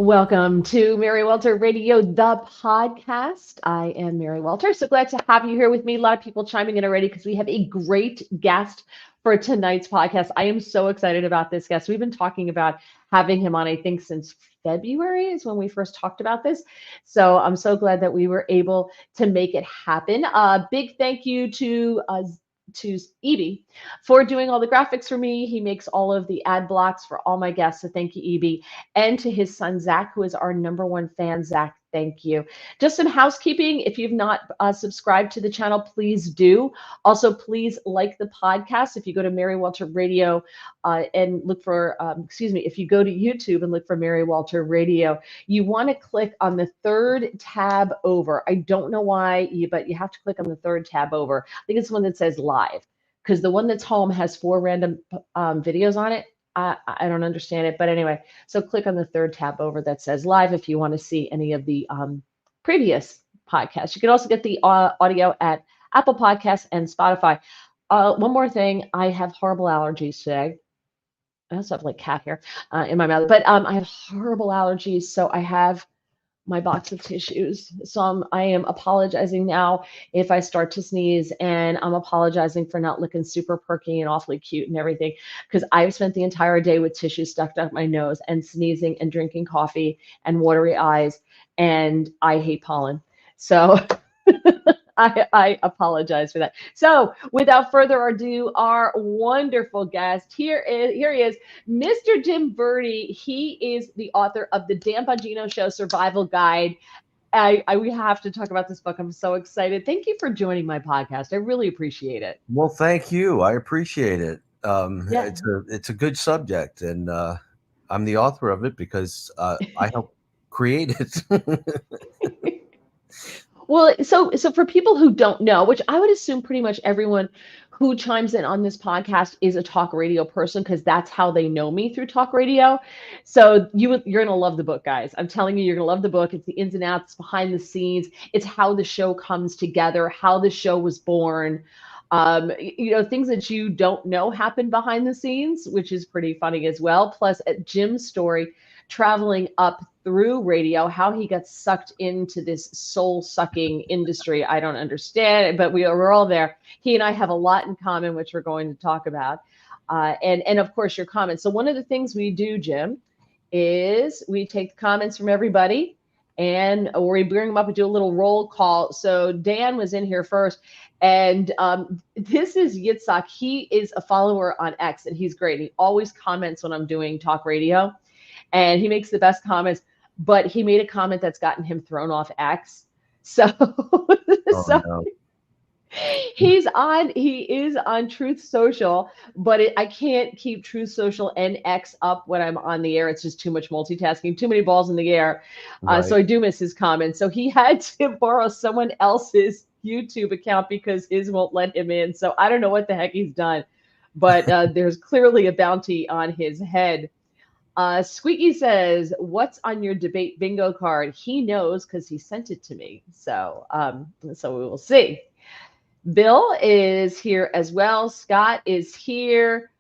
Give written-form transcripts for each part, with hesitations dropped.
Welcome to Mary Welter Radio, the podcast. I am Mary Welter. So glad to have you here with me. A lot of people chiming in already because we have a great guest for tonight's podcast. I am so excited about this guest. We've been talking about having him on, I think, since February is when we first talked about this. So I'm so glad that we were able to make it happen. Big thank you to Eb for doing all the graphics for me. He makes all of the ad blocks for all my guests. So thank you, Eb. And to his son, Zach, who is our number one fan. Zach, thank you. Just some housekeeping. If you've not subscribed to the channel, please do. Also, please like the podcast. If you go to Mary Welter Radio and look for, if you go to YouTube and look for Mary Welter Radio, you want to click on the third tab over. I don't know why, but you have to click on the third tab over. I think it's the one that says live, because the one that's home has 4 random videos on it. I don't understand it, but anyway, so click on the third tab over that says live if you want to see any of the previous podcasts. You can also get the audio at Apple Podcasts and Spotify. One more thing, I have horrible allergies today. I also have like cat hair in my mouth, but I have horrible allergies, so I have my box of tissues. So I am apologizing now if I start to sneeze, and I'm apologizing for not looking super perky and awfully cute and everything, because I've spent the entire day with tissue stuck up my nose and sneezing and drinking coffee and watery eyes, and I hate pollen. So I apologize for that. So without further ado, our wonderful guest, here he is, Mr. Jim Verdi. He is the author of the Dan Bongino Show Survival Guide. We have to talk about this book. I'm so excited. Thank you for joining my podcast. I really appreciate it. Well, thank you. I appreciate it. Yeah. It's a good subject, and I'm the author of it because I helped create it. Well, so for people who don't know, which I would assume pretty much everyone who chimes in on this podcast is a talk radio person, because that's how they know me, through talk radio. So you're going to love the book, guys. I'm telling you, you're going to love the book. It's the ins and outs, behind the scenes. It's how the show comes together, how the show was born. Things that you don't know happen behind the scenes, which is pretty funny as well. Plus, Jim's story, traveling up through radio, how he got sucked into this soul-sucking industry. I don't understand it, but we're all there. He and I have a lot in common, which we're going to talk about. And of course, your comments. So one of the things we do, Jim, is we take the comments from everybody, and we bring them up and do a little roll call. So Dan was in here first. And this is Yitzhak. He is a follower on X, and he's great. He always comments when I'm doing talk radio, and he makes the best comments. But he made a comment that's gotten him thrown off X. So, No. he is on Truth Social, but I can't keep Truth Social and X up when I'm on the air. It's just too much multitasking, too many balls in the air. Right. So I do miss his comments. So he had to borrow someone else's YouTube account because his won't let him in. So I don't know what the heck he's done, but there's clearly a bounty on his head. Squeaky says, "What's on your debate bingo card?" He knows because he sent it to me. So we will see. Bill is here as well. Scott is here.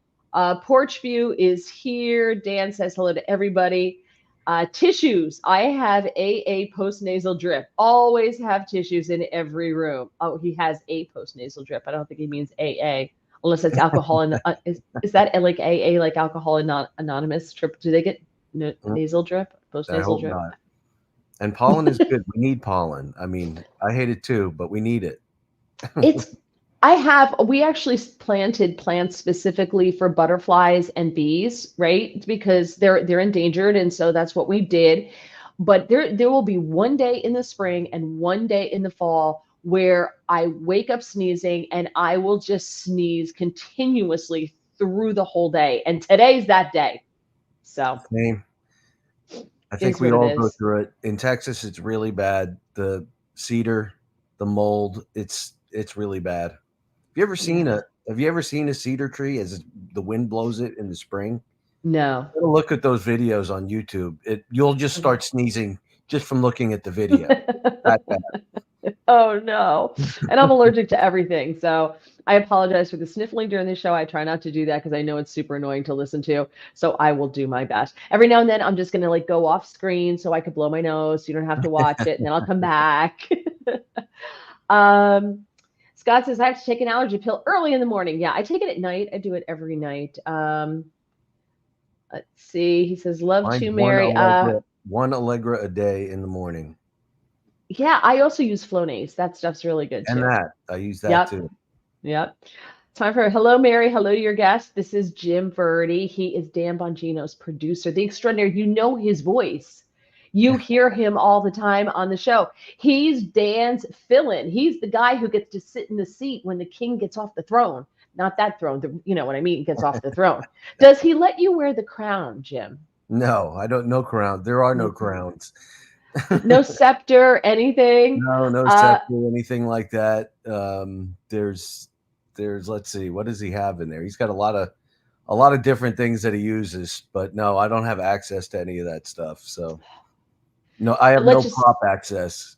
Porch View is here. Dan says hello to everybody. Tissues. I have AA postnasal drip. Always have tissues in every room. Oh, he has a postnasal drip. I don't think he means AA. Unless it's alcohol, and is that like AA, like Alcohol Anonymous drip? Do they get nasal drip, post-nasal drip? Not. And pollen is good. We need pollen. I mean, I hate it too, but we need it. We actually planted plants specifically for butterflies and bees, right? Because they're endangered, and so that's what we did. But there will be one day in the spring and one day in the fall where I wake up sneezing, and I will just sneeze continuously through the whole day. And today's that day. So Same. I think we all go through it. In Texas, it's really bad. The cedar, the mold, it's really bad. Have you ever seen a cedar tree as the wind blows it in the spring? No. Look at those videos on YouTube. You'll just start sneezing just from looking at the video. That bad. Oh no. And I'm allergic to everything. So I apologize for the sniffling during the show. I try not to do that because I know it's super annoying to listen to. So I will do my best. Every now and then, I'm just going to like go off screen so I could blow my nose. So you don't have to watch it. And then I'll come back. um, Scott says, I have to take an allergy pill early in the morning. Yeah, I take it at night. I do it every night. Let's see. He says, love Mine's to Mary. one Allegra a day in the morning. Yeah, I also use Flonase. That stuff's really good too. And I use that too. Yep. Time for hello, Mary. Hello to your guest. This is Jim Verdi. He is Dan Bongino's producer, the extraordinary. You know his voice. You hear him all the time on the show. He's Dan's fill-in. He's the guy who gets to sit in the seat when the king gets off the throne. Not that throne, you know what I mean, gets off the throne. Does he let you wear the crown, Jim? No, I don't know crown. There are no crowns. No scepter, anything? No scepter, anything like that. There's let's see, what does he have in there? He's got a lot of different things that he uses, but no, I don't have access to any of that stuff. So no, I have no prop access.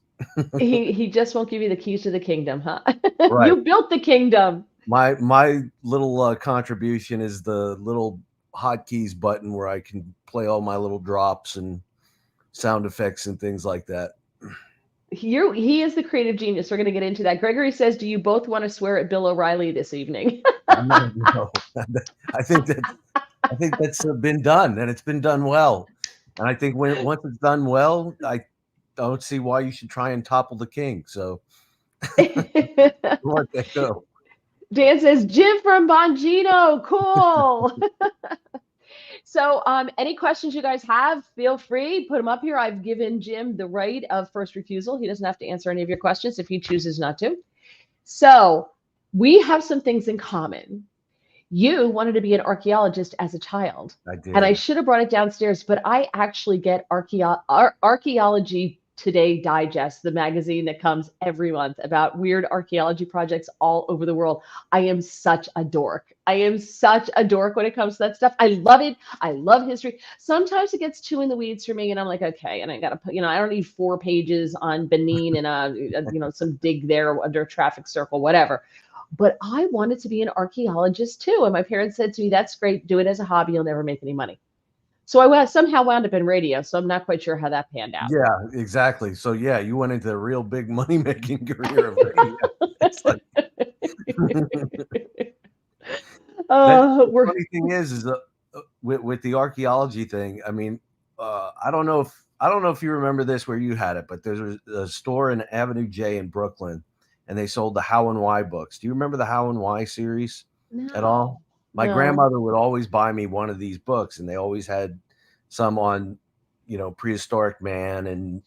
he just won't give you the keys to the kingdom, huh? Right. You built the kingdom. My little contribution is the little hotkeys button where I can play all my little drops and sound effects and things like that. He is the creative genius. We're going to get into that. Gregory says, do you both want to swear at Bill O'Reilly this evening? No. I think that's been done, and it's been done well. And I think once it's done well, I don't see why you should try and topple the king. So let that go. Dan says, Jim from Bongino. Cool. So any questions you guys have, feel free, put them up here. I've given Jim the right of first refusal. He doesn't have to answer any of your questions if he chooses not to. So we have some things in common. You wanted to be an archaeologist as a child. I did. And I should have brought it downstairs, but I actually get Archaeology Today Digest, the magazine that comes every month about weird archaeology projects all over the world. I am such a dork. I am such a dork when it comes to that stuff. I love it. I love history. Sometimes it gets too in the weeds for me, and I'm like, okay, and I got to put, I don't need 4 pages on Benin and some dig there under a traffic circle, whatever. But I wanted to be an archaeologist too. And my parents said to me, that's great. Do it as a hobby. You'll never make any money. So I somehow wound up in radio. So I'm not quite sure how that panned out. Yeah, exactly. So yeah, you went into a real big money-making career of radio. The funny thing is with the archaeology thing. I mean, I don't know if you remember this where you had it, but there's a store in Avenue J in Brooklyn, and they sold the How and Why books. Do you remember the How and Why series at all? My grandmother would always buy me one of these books, and they always had some on, prehistoric man and,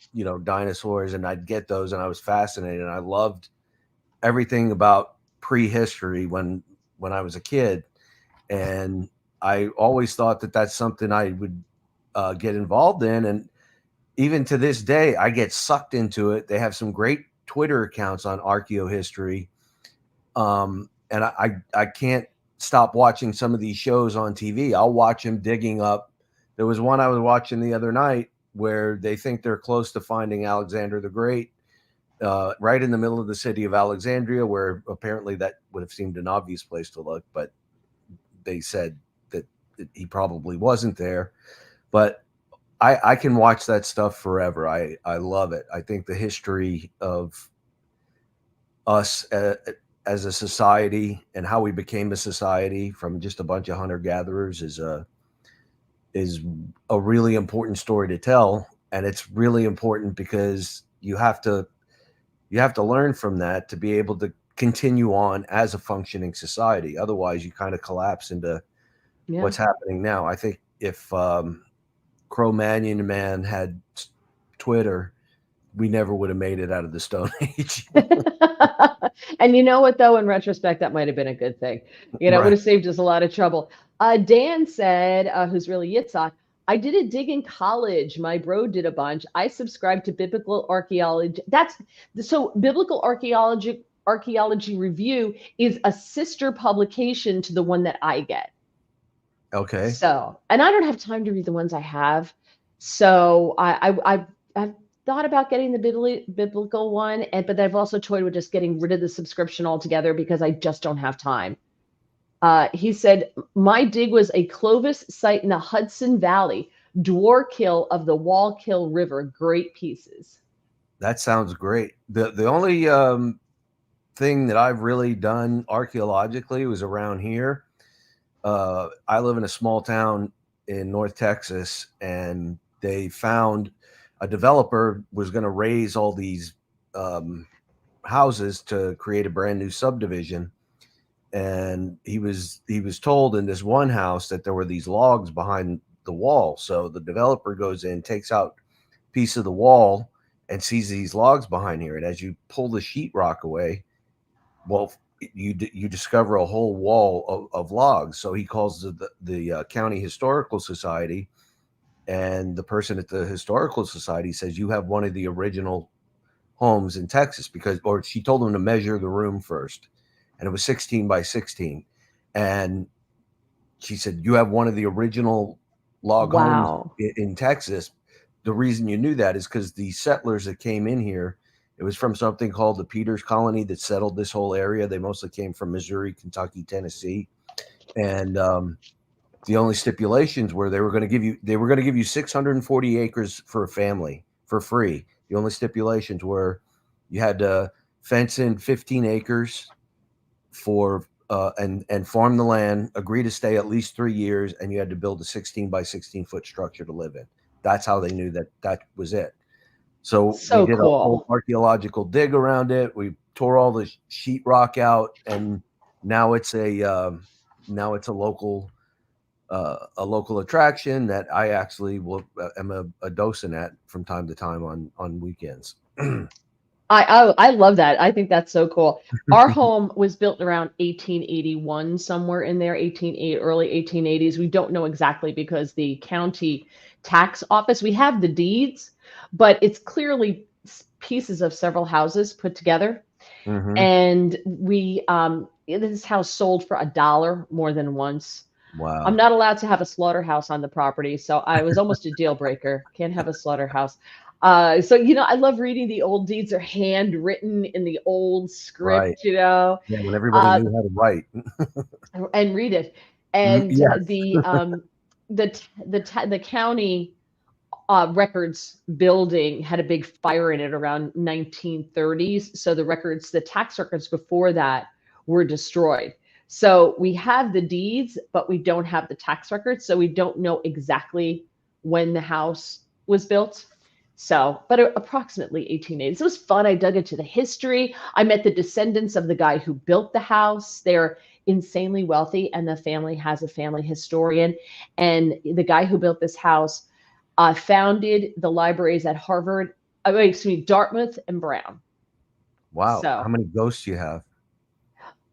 dinosaurs, and I'd get those, and I was fascinated, and I loved everything about prehistory when I was a kid, and I always thought that that's something I would get involved in, and even to this day, I get sucked into it. They have some great Twitter accounts on archaeohistory, and I can't stop watching some of these shows on TV. I'll watch them digging up. There was one I was watching the other night where they think they're close to finding Alexander the Great, right in the middle of the city of Alexandria, where apparently that would have seemed an obvious place to look, but they said that he probably wasn't there. But I can watch that stuff forever. I love it. I think the history of us as a society and how we became a society from just a bunch of hunter-gatherers is a really important story to tell. And it's really important because you have to learn from that to be able to continue on as a functioning society. Otherwise you kind of collapse into what's happening now. I think if Cro-Magnon man had Twitter, we never would have made it out of the Stone Age. And you know what, though, in retrospect, that might have been a good thing. It would have saved us a lot of trouble. Dan said, who's really Yitzhak, I did a dig in college. My bro did a bunch. I subscribed to Biblical Archaeology. Biblical Archaeology Review is a sister publication to the one that I get. Okay. So, and I don't have time to read the ones I have. So I've thought about getting the biblical one, but I've also toyed with just getting rid of the subscription altogether because I just don't have time. He said, my dig was a Clovis site in the Hudson Valley, Dwarkill of the Wallkill River. Great pieces. That sounds great. The only thing that I've really done archaeologically was around here. I live in a small town in North Texas, and they found a developer was going to raise all these houses to create a brand new subdivision. And he was told in this one house that there were these logs behind the wall. So the developer goes in, takes out a piece of the wall, and sees these logs behind here. And as you pull the sheetrock away, well, you discover a whole wall of logs. So he calls the county historical society, and the person at the historical society says, you have one of the original homes in Texas, because, or she told him to measure the room first, and it was 16 by 16. And she said, you have one of the original log homes Wow. in Texas. The reason you knew that is because the settlers that came in here, it was from something called the Peters Colony that settled this whole area. They mostly came from Missouri, Kentucky, Tennessee. And the only stipulations were they were going to give you 640 acres for a family for free. The only stipulations were you had to fence in 15 acres for and farm the land, agree to stay at least 3 years, and you had to build a 16 by 16 foot structure to live in. That's how they knew that was it. So we So did a whole cool. archaeological dig around it. We tore all the sheetrock out, and now it's a local attraction that I actually am a docent at from time to time on weekends. I love that. I think that's so cool. Our home was built around 1881, somewhere in there, 188, early 1880s. We don't know exactly because the county tax office, we have the deeds, but it's clearly pieces of several houses put together. Mm-hmm. And this house sold for $1 more than once. Wow. I'm not allowed to have a slaughterhouse on the property, so I was almost a deal breaker. Can't have a slaughterhouse. So I love reading the old deeds. They're handwritten in the old Right. script, Yeah, when everybody uh, knew how to write. and read it. And Yes. the county records building had a big fire in it around 1930s. So the tax records before that were destroyed. So we have the deeds, but we don't have the tax records. So we don't know exactly when the house was built. So, but approximately 1880s. It was fun. I dug into the history. I met the descendants of the guy who built the house. They're insanely wealthy, and the family has a family historian. And the guy who built this house founded the libraries at Harvard, Dartmouth and Brown. Wow. So, How many ghosts you have?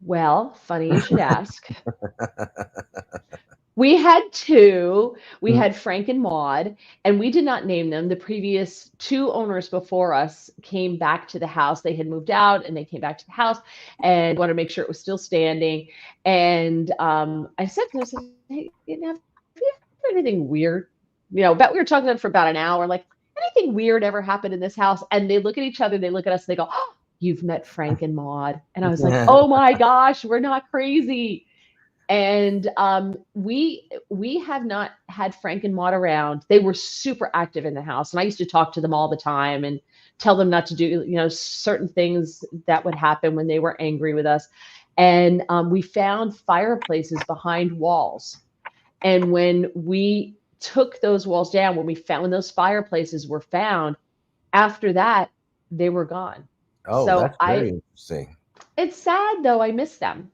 well, funny you should ask. We had two. We had Frank and Maud, and we did not name them. The previous two owners before us came back to the house. They had moved out and they came back to the house and wanted to make sure it was still standing. And I said to them, hey, have you heard anything weird? We were talking to them for about an hour, like, anything weird ever happened in this house? And they look at each other, they look at us, they go, oh, you've met Frank and Maud. And I was like, oh my gosh, we're not crazy. And we have not had Frank and Maud around. They were super active in the house, and I used to talk to them all the time and tell them not to do certain things that would happen when they were angry with us. And we found fireplaces behind walls, and when we took those walls down, when those fireplaces were found, after that they were gone. Oh, So that's very interesting. it's sad though. I miss them.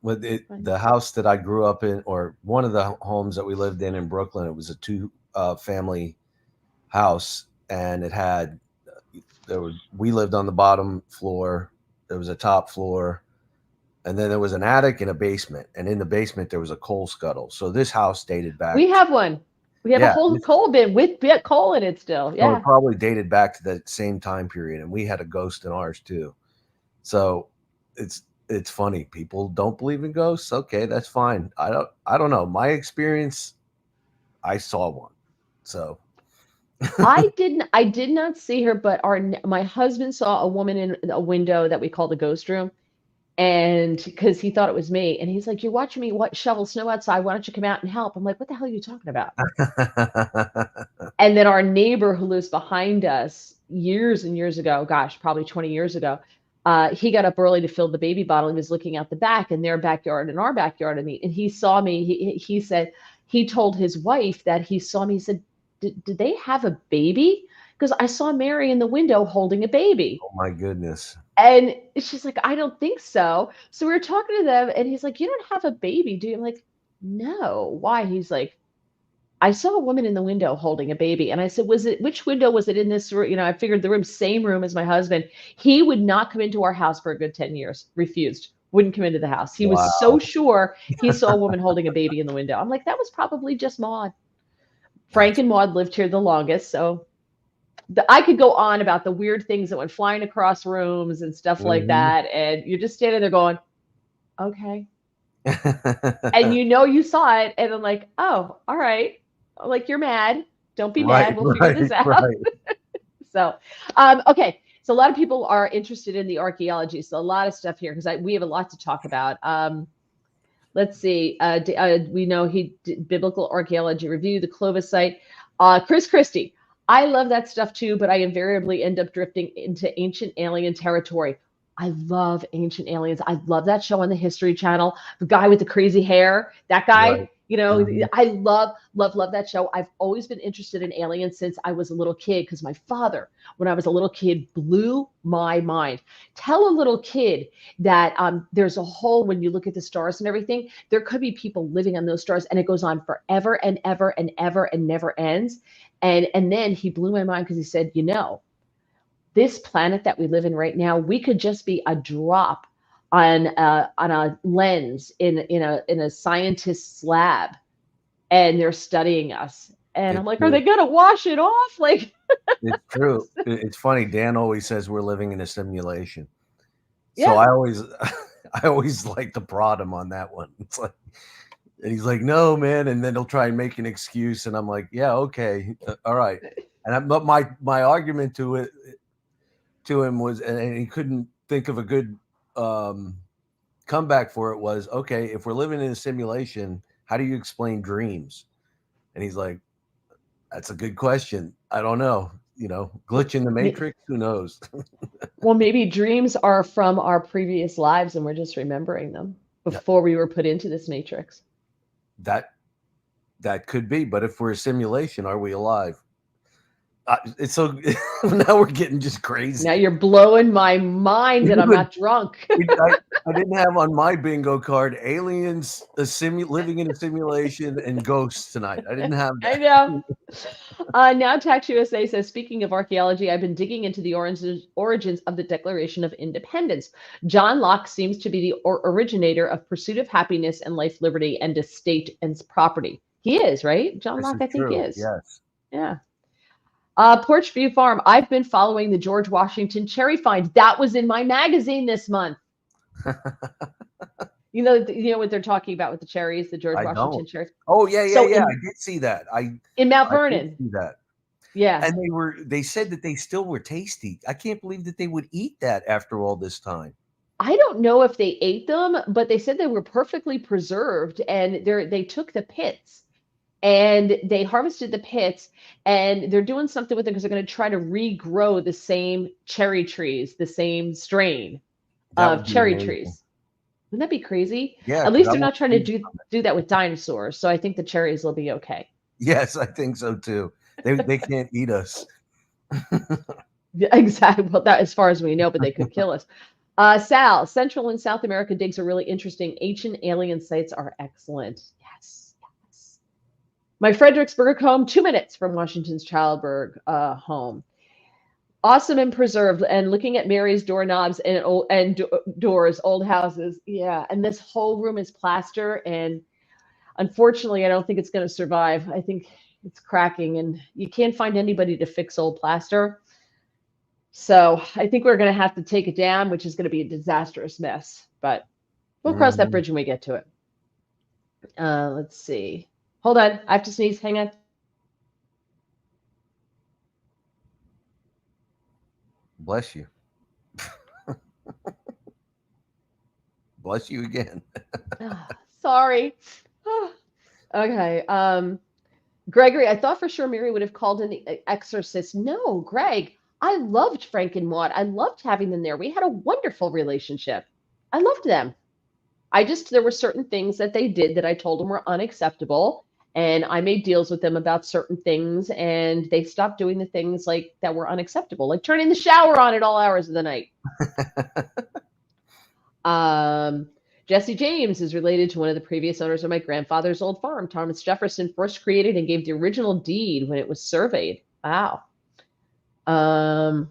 With the house that I grew up in, or one of the homes that we lived in Brooklyn, it was a two family house, and we lived on the bottom floor. There was a top floor, and then there was an attic and a basement, and in the basement there was a coal scuttle. So this house dated back. We have one. We have a whole coal bin with coal in it still. So Yeah. it probably dated back to that same time period, and we had a ghost in ours too. So it's funny. People don't believe in ghosts. Okay, that's fine. I don't know. My experience, I saw one. So I did not see her, but my husband saw a woman in a window that we call the ghost room. And because he thought it was me, and he's like, "You're watching me shovel snow outside. Why don't you come out and help?" I'm like, "What the hell are you talking about?" And then our neighbor who lives behind us years and years ago, gosh, probably 20 years ago, he got up early to fill the baby bottle. He was looking out the back in their backyard and our backyard, and he saw me. He said he told his wife that he saw me. He said, "Did they have a baby? Because I saw Mary in the window holding a baby." Oh my goodness. And she's like, "I don't think so." So we were talking to them, and he's like, "You don't have a baby, do you?" I'm like, "No. Why?" He's like, "I saw a woman in the window holding a baby." And I said, which window was it in this room? I figured the room, same room as my husband. He would not come into our house for a good 10 years, refused, wouldn't come into the house. He was so Wow. sure he saw a woman holding a baby in the window. I'm like, that was probably just Maud. Frank and Maud lived here the longest. So I could go on about the weird things that went flying across rooms and stuff like Mhm. that. And you're just standing there going, okay. And you saw it. And I'm like, oh, all right. Like, you're mad. Don't be Right, mad. We'll figure right, this out. right. So, okay. So a lot of people are interested in the archaeology. So a lot of stuff here because we have a lot to talk about. Let's see. We know he did Biblical Archaeology Review, the Clovis site. Chris Christie. I love that stuff too, but I invariably end up drifting into ancient alien territory. I love Ancient Aliens. I love that show on the History Channel. The guy with the crazy hair, that guy, Right. Mhm. I love that show. I've always been interested in aliens since I was a little kid because my father, when I was a little kid, blew my mind. Tell a little kid that there's a hole when you look at the stars and everything. There could be people living on those stars, and it goes on forever and ever and ever and never ends. And then he blew my mind because he said, this planet that we live in right now, we could just be a drop on a lens in a scientist's lab, and they're studying us. And I'm It's like, are true. they gonna wash it off? Like, It's true. It's funny. Dan always says we're living in a simulation. So yeah, I always like to prod him on that one. It's like, and he's like, "No, man," and then he'll try and make an excuse, and I'm like, "Yeah, okay, all right." But my argument to him was, and he couldn't think of a good um, comeback for it. Was okay if we're living in a simulation, how do you explain dreams? And he's like, "That's a good question. I don't know. Glitch in the matrix. Who knows?" well, maybe dreams are from our previous lives, and we're just remembering them Yeah, before we were put into this matrix. that that could be. But if we're a simulation, are we alive? It's so now we're getting just Now crazy. you're blowing my mind that I'm Even not drunk. I didn't have on my bingo card aliens, living in a simulation, and ghosts tonight. I didn't have I that. know. Now Tax USA says, speaking of archaeology, I've been digging into the origins of the Declaration of Independence. John Locke seems to be the originator of pursuit of happiness and life, liberty, and estate and property. He is, right? John This Locke, is I think true. is. Yes. Yeah. Porch View Farm. I've been following the George Washington cherry find. That was in my magazine this month. You know what they're talking about with the cherries, the George I Washington don't. cherries. Oh yeah, yeah, So yeah. I in did see that. in Mount I did Vernon, see that. yeah. And they said that they still were tasty. I can't believe that they would eat that after all this time. I don't know if they ate them, but they said they were perfectly preserved, and they took the pits and they harvested the pits, and they're doing something with them because they're going to try to regrow the same cherry trees, the same strain That of would be cherry amazing. trees. Wouldn't that be crazy? Yeah, At because least I they're want not trying to to eat do from it. do that with dinosaurs, so I think the cherries will be okay. Yes, I think so too. They can't eat us. Exactly. Well, that as far as we know, but they could kill us. Sal, Central and South America digs are really interesting. Ancient alien sites are excellent. Yes, yes. My Fredericksburg home, 2 minutes from Washington's Childburg home. Awesome and preserved. And looking at Mary's doorknobs and doors, old houses. Yeah. And this whole room is plaster. And unfortunately, I don't think it's going to survive. I think it's cracking, and you can't find anybody to fix old plaster. So I think we're going to have to take it down, which is going to be a disastrous mess. But we'll cross that Mhm. bridge when we get to it. Let's see. Hold on. I have to sneeze. Hang on. Bless you. Bless you again. Sorry. Okay. Gregory, I thought for sure Mary would have called in the Exorcist. No, Greg, I loved Frank and Maud. I loved having them there. We had a wonderful relationship. I loved them. There were certain things that they did that I told them were unacceptable. And I made deals with them about certain things, and they stopped doing the things like that were unacceptable, like turning the shower on at all hours of the night. Jesse James is related to one of the previous owners of my grandfather's old farm. Thomas Jefferson first created and gave the original deed when it was surveyed. Wow. Sal,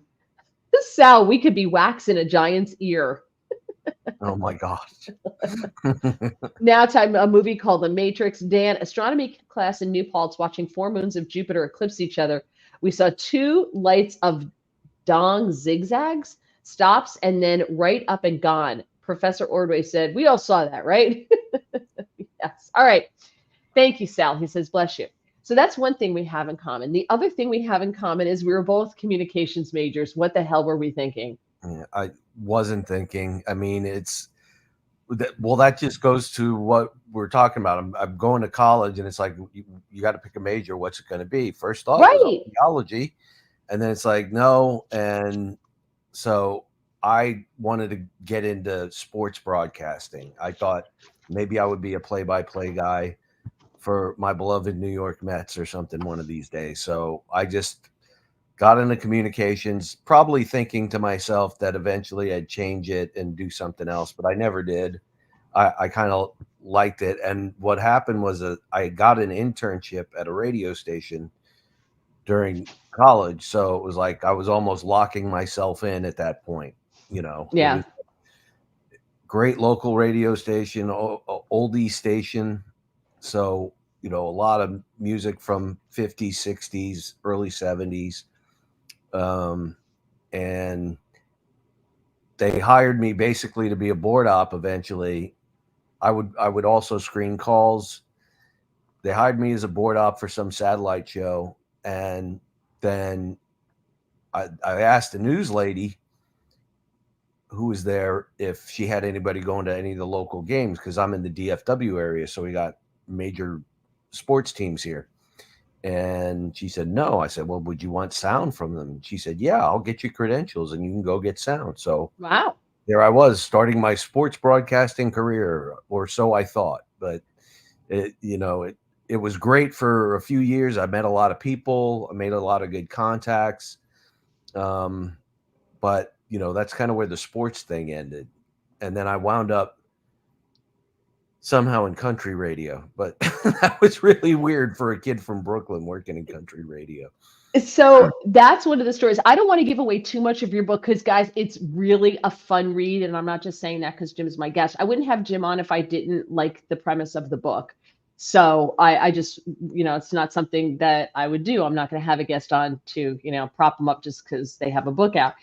we could be waxing a giant's ear. Oh my gosh. Now time a movie called The Matrix. Dan, astronomy class in New Paltz, watching 4 moons of Jupiter eclipse each other. We saw 2 lights of Dong zigzags, stops, and then right up and gone. Professor Ordway said, we all saw that, right? Yes. All right. Thank you, Sal. He says, bless you. So that's one thing we have in common. The other thing we have in common is we were both communications majors. What the hell were we thinking? Yeah, I wasn't thinking. I mean, that just goes to what we're talking about. I'm going to college, and it's like, you got to pick a major. What's it going to be? First thought was theology. And then it's like, no. And so I wanted to get into sports broadcasting. I thought maybe I would be a play-by-play guy for my beloved New York Mets or something one of these days. So I just got into communications, probably thinking to myself that eventually I'd change it and do something else, but I never did. I kind of liked it. And what happened was I got an internship at a radio station during college. So it was like I was almost locking myself in at that point, Yeah. It was a great local radio station, oldie station. So, a lot of music from 50s, 60s, early 70s. And they hired me basically to be a board op eventually. I would also screen calls. They hired me as a board op for some satellite show. And then I asked the news lady who was there if she had anybody going to any of the local games, because I'm in the DFW area. So we got major sports teams here. And she said, no. I said, well, would you want sound from them? She said, yeah, I'll get you credentials and you can go get sound. So wow. There I was starting my sports broadcasting career, or so I thought. But it was great for a few years. I met a lot of people. I made a lot of good contacts. But that's kind of where the sports thing ended. And then I wound up somehow in country radio, but that was really weird for a kid from Brooklyn working in country radio. So that's one of the stories. I don't want to give away too much of your book because, guys, it's really a fun read. And I'm not just saying that because Jim's my guest. I wouldn't have Jim on if I didn't like the premise of the book. So I just, it's not something that I would do. I'm not going to have a guest on to, prop them up just because they have a book out.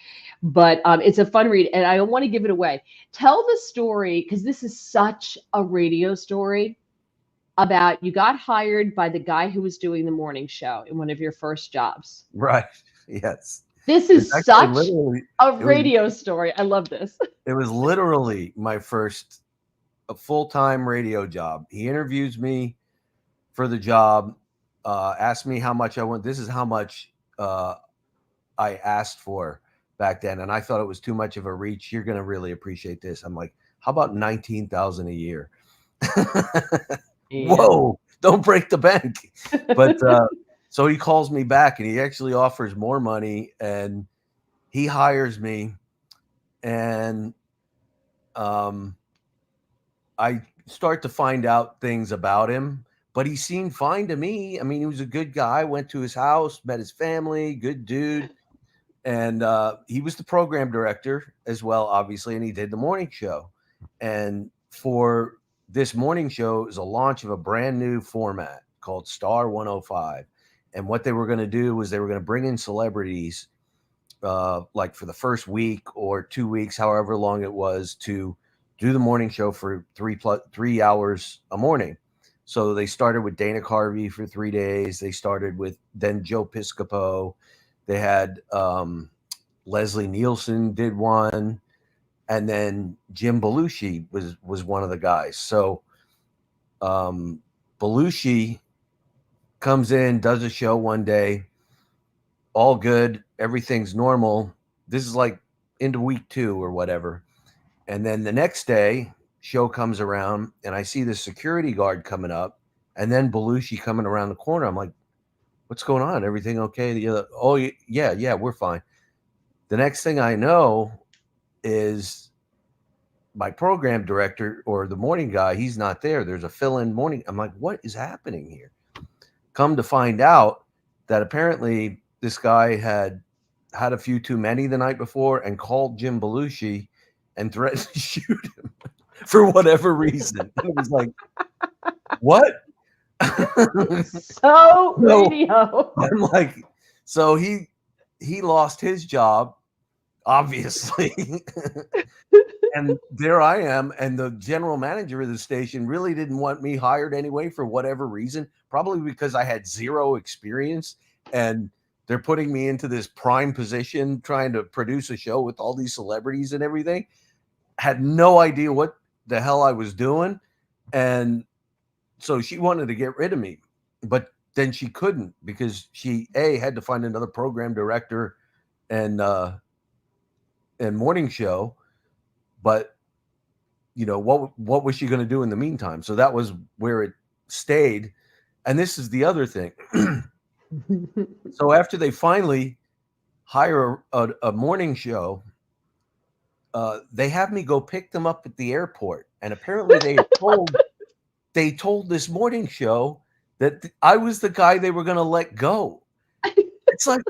But it's a fun read, and I don't want to give it away. Tell the story, because this is such a radio story, about you got hired by the guy who was doing the morning show in one of your first jobs. Right. Yes. This is such a radio story. I love this. It was literally my first full-time radio job. He interviews me for the job, asked me how much I want. This is how much I asked for back then. And I thought it was too much of a reach. You're going to really appreciate this. I'm like, how about $19,000 a year? Yeah. Whoa, don't break the bank. But so he calls me back and he actually offers more money and he hires me. And I start to find out things about him, but he seemed fine to me. I mean, he was a good guy, went to his house, met his family, good dude. And he was the program director as well, obviously, and he did the morning show. And for this morning show is a launch of a brand new format called Star 105. And what they were going to do was they were going to bring in celebrities like for the first week or 2 weeks, however long it was, to do the morning show for 3 hours a morning. So they started with Dana Carvey for 3 days. They started with then Joe Piscopo. They had Leslie Nielsen did one, and then Jim Belushi was one of the guys. So Belushi comes in, does a show one day, all good, everything's normal. This is like into week 2 or whatever. And then the next day, show comes around, and I see the security guard coming up, and then Belushi coming around the corner. I'm like, what's going on? Everything okay? Oh, yeah, we're fine. The next thing I know is my program director or the morning guy, he's not there. There's a fill-in morning. I'm like, what is happening here? Come to find out that apparently this guy had a few too many the night before and called Jim Belushi and threatened to shoot him for whatever reason. It was like, what? So radio. I'm like, so he lost his job, obviously. And there I am, and the general manager of the station really didn't want me hired anyway for whatever reason, probably because I had zero experience, and they're putting me into this prime position trying to produce a show with all these celebrities and everything. Had no idea what the hell I was doing, and so she wanted to get rid of me, but then she couldn't because she had to find another program director and morning show. But what was she going to do in the meantime? So that was where it stayed. And this is the other thing. So after they finally hire a morning show, they have me go pick them up at the airport. And apparently they told this morning show that I was the guy they were going to let go. It's like,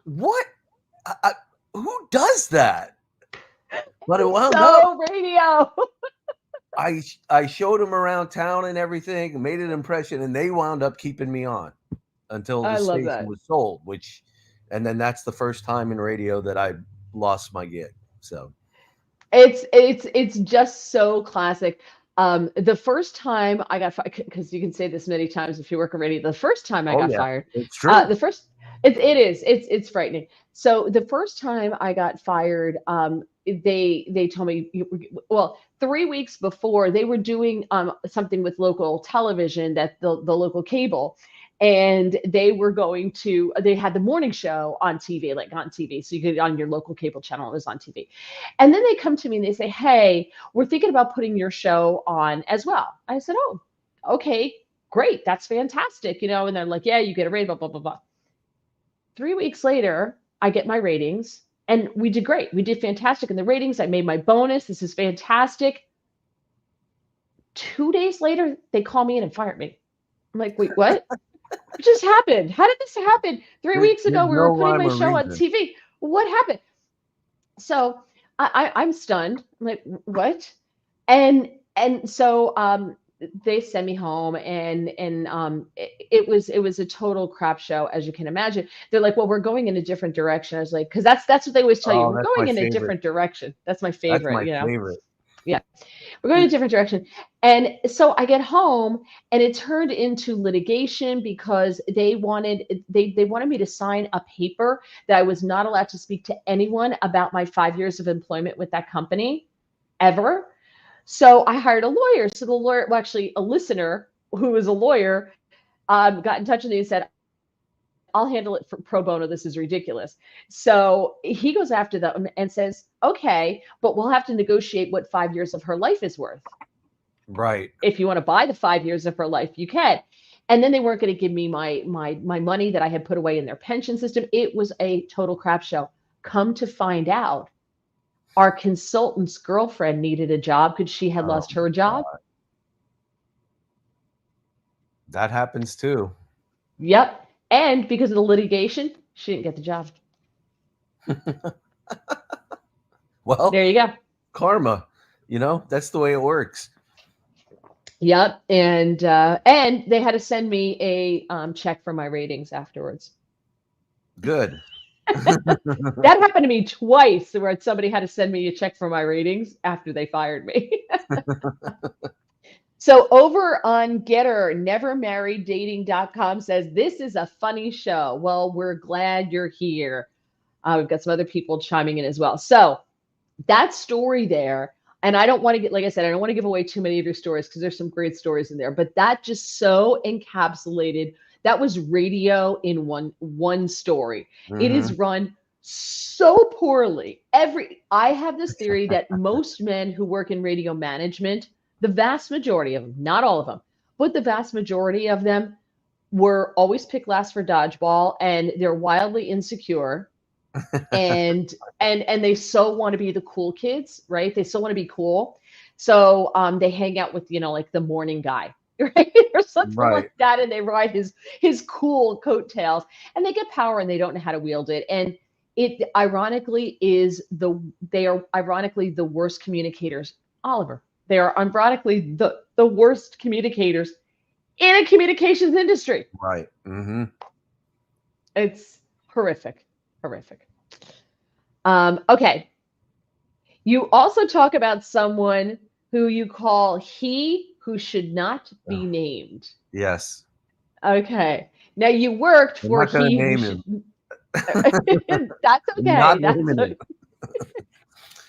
what? Who does that? But it wound up radio. I showed them around town and everything, made an impression, and they wound up keeping me on until the station was sold. And then that's the first time in radio that I lost my gig. So it's just so classic. The first time I got fired, because you can say this many times if you work already. The first time I got fired, it's true. It's frightening. So the first time I got fired, they told me, 3 weeks before they were doing something with local television, that the local cable, and they had the morning show on TV, like on TV. So you could, on your local cable channel, it was on TV. And then they come to me and they say, hey, we're thinking about putting your show on as well. I said, oh, okay, great. That's fantastic. And they're like, yeah, you get a rating, blah, blah, blah, blah. 3 weeks later, I get my ratings, and we did great. We did fantastic in the ratings. I made my bonus. This is fantastic. 2 days later, they call me in and fired me. I'm like, wait, what? What just happened? How did this happen? 3 weeks ago, we were putting my show on TV. What happened? So I'm stunned. I'm like, what? And so they sent me home, and it was a total crap show, as you can imagine. They're like, well, we're going in a different direction. I was like, because that's what they always tell you. We're going in a different direction. That's my favorite. That's my favorite. Yeah, we're going in a different direction. And so I get home, and it turned into litigation because they wanted me to sign a paper that I was not allowed to speak to anyone about my 5 years of employment with that company ever. So I hired a lawyer. So the lawyer, well, actually a listener who was a lawyer, got in touch with me and said, I'll handle it for pro bono. This is ridiculous. So he goes after them and says, okay, but we'll have to negotiate what 5 years of her life is worth. Right. If you want to buy the 5 years of her life, you can. And then they weren't going to give me my money that I had put away in their pension system. It was a total crap show. Come to find out, our consultant's girlfriend needed a job because she had lost her job. God. That happens too. Yep. And because of the litigation, she didn't get the job. Well, there you go. Karma, that's the way it works. Yep. And they had to send me a check for my ratings afterwards. Good. That happened to me twice, where somebody had to send me a check for my ratings after they fired me. So over on Getter, nevermarrieddating.com says, this is a funny show. Well, we're glad you're here. We've got some other people chiming in as well. So that story there, and I don't want to get, like I said, I don't want to give away too many of your stories because there's some great stories in there, but that just so encapsulated, that was radio in one story. It is run so poorly. I have this theory that most men who work in radio management, the vast majority of them, not all of them, but the vast majority of them were always picked last for dodgeball, and they're wildly insecure, and they so want to be the cool kids, right? They so want to be cool. So they hang out with, like the morning guy, right? Or something like that. And they ride his cool coattails, and they get power and they don't know how to wield it. And it ironically they are ironically the worst communicators, Oliver. They are ironically the worst communicators in a communications industry. Right. It's horrific. Okay. You also talk about someone who you call he who should not be named. Yes. Okay. Now you worked for he who should. That's okay. That's okay.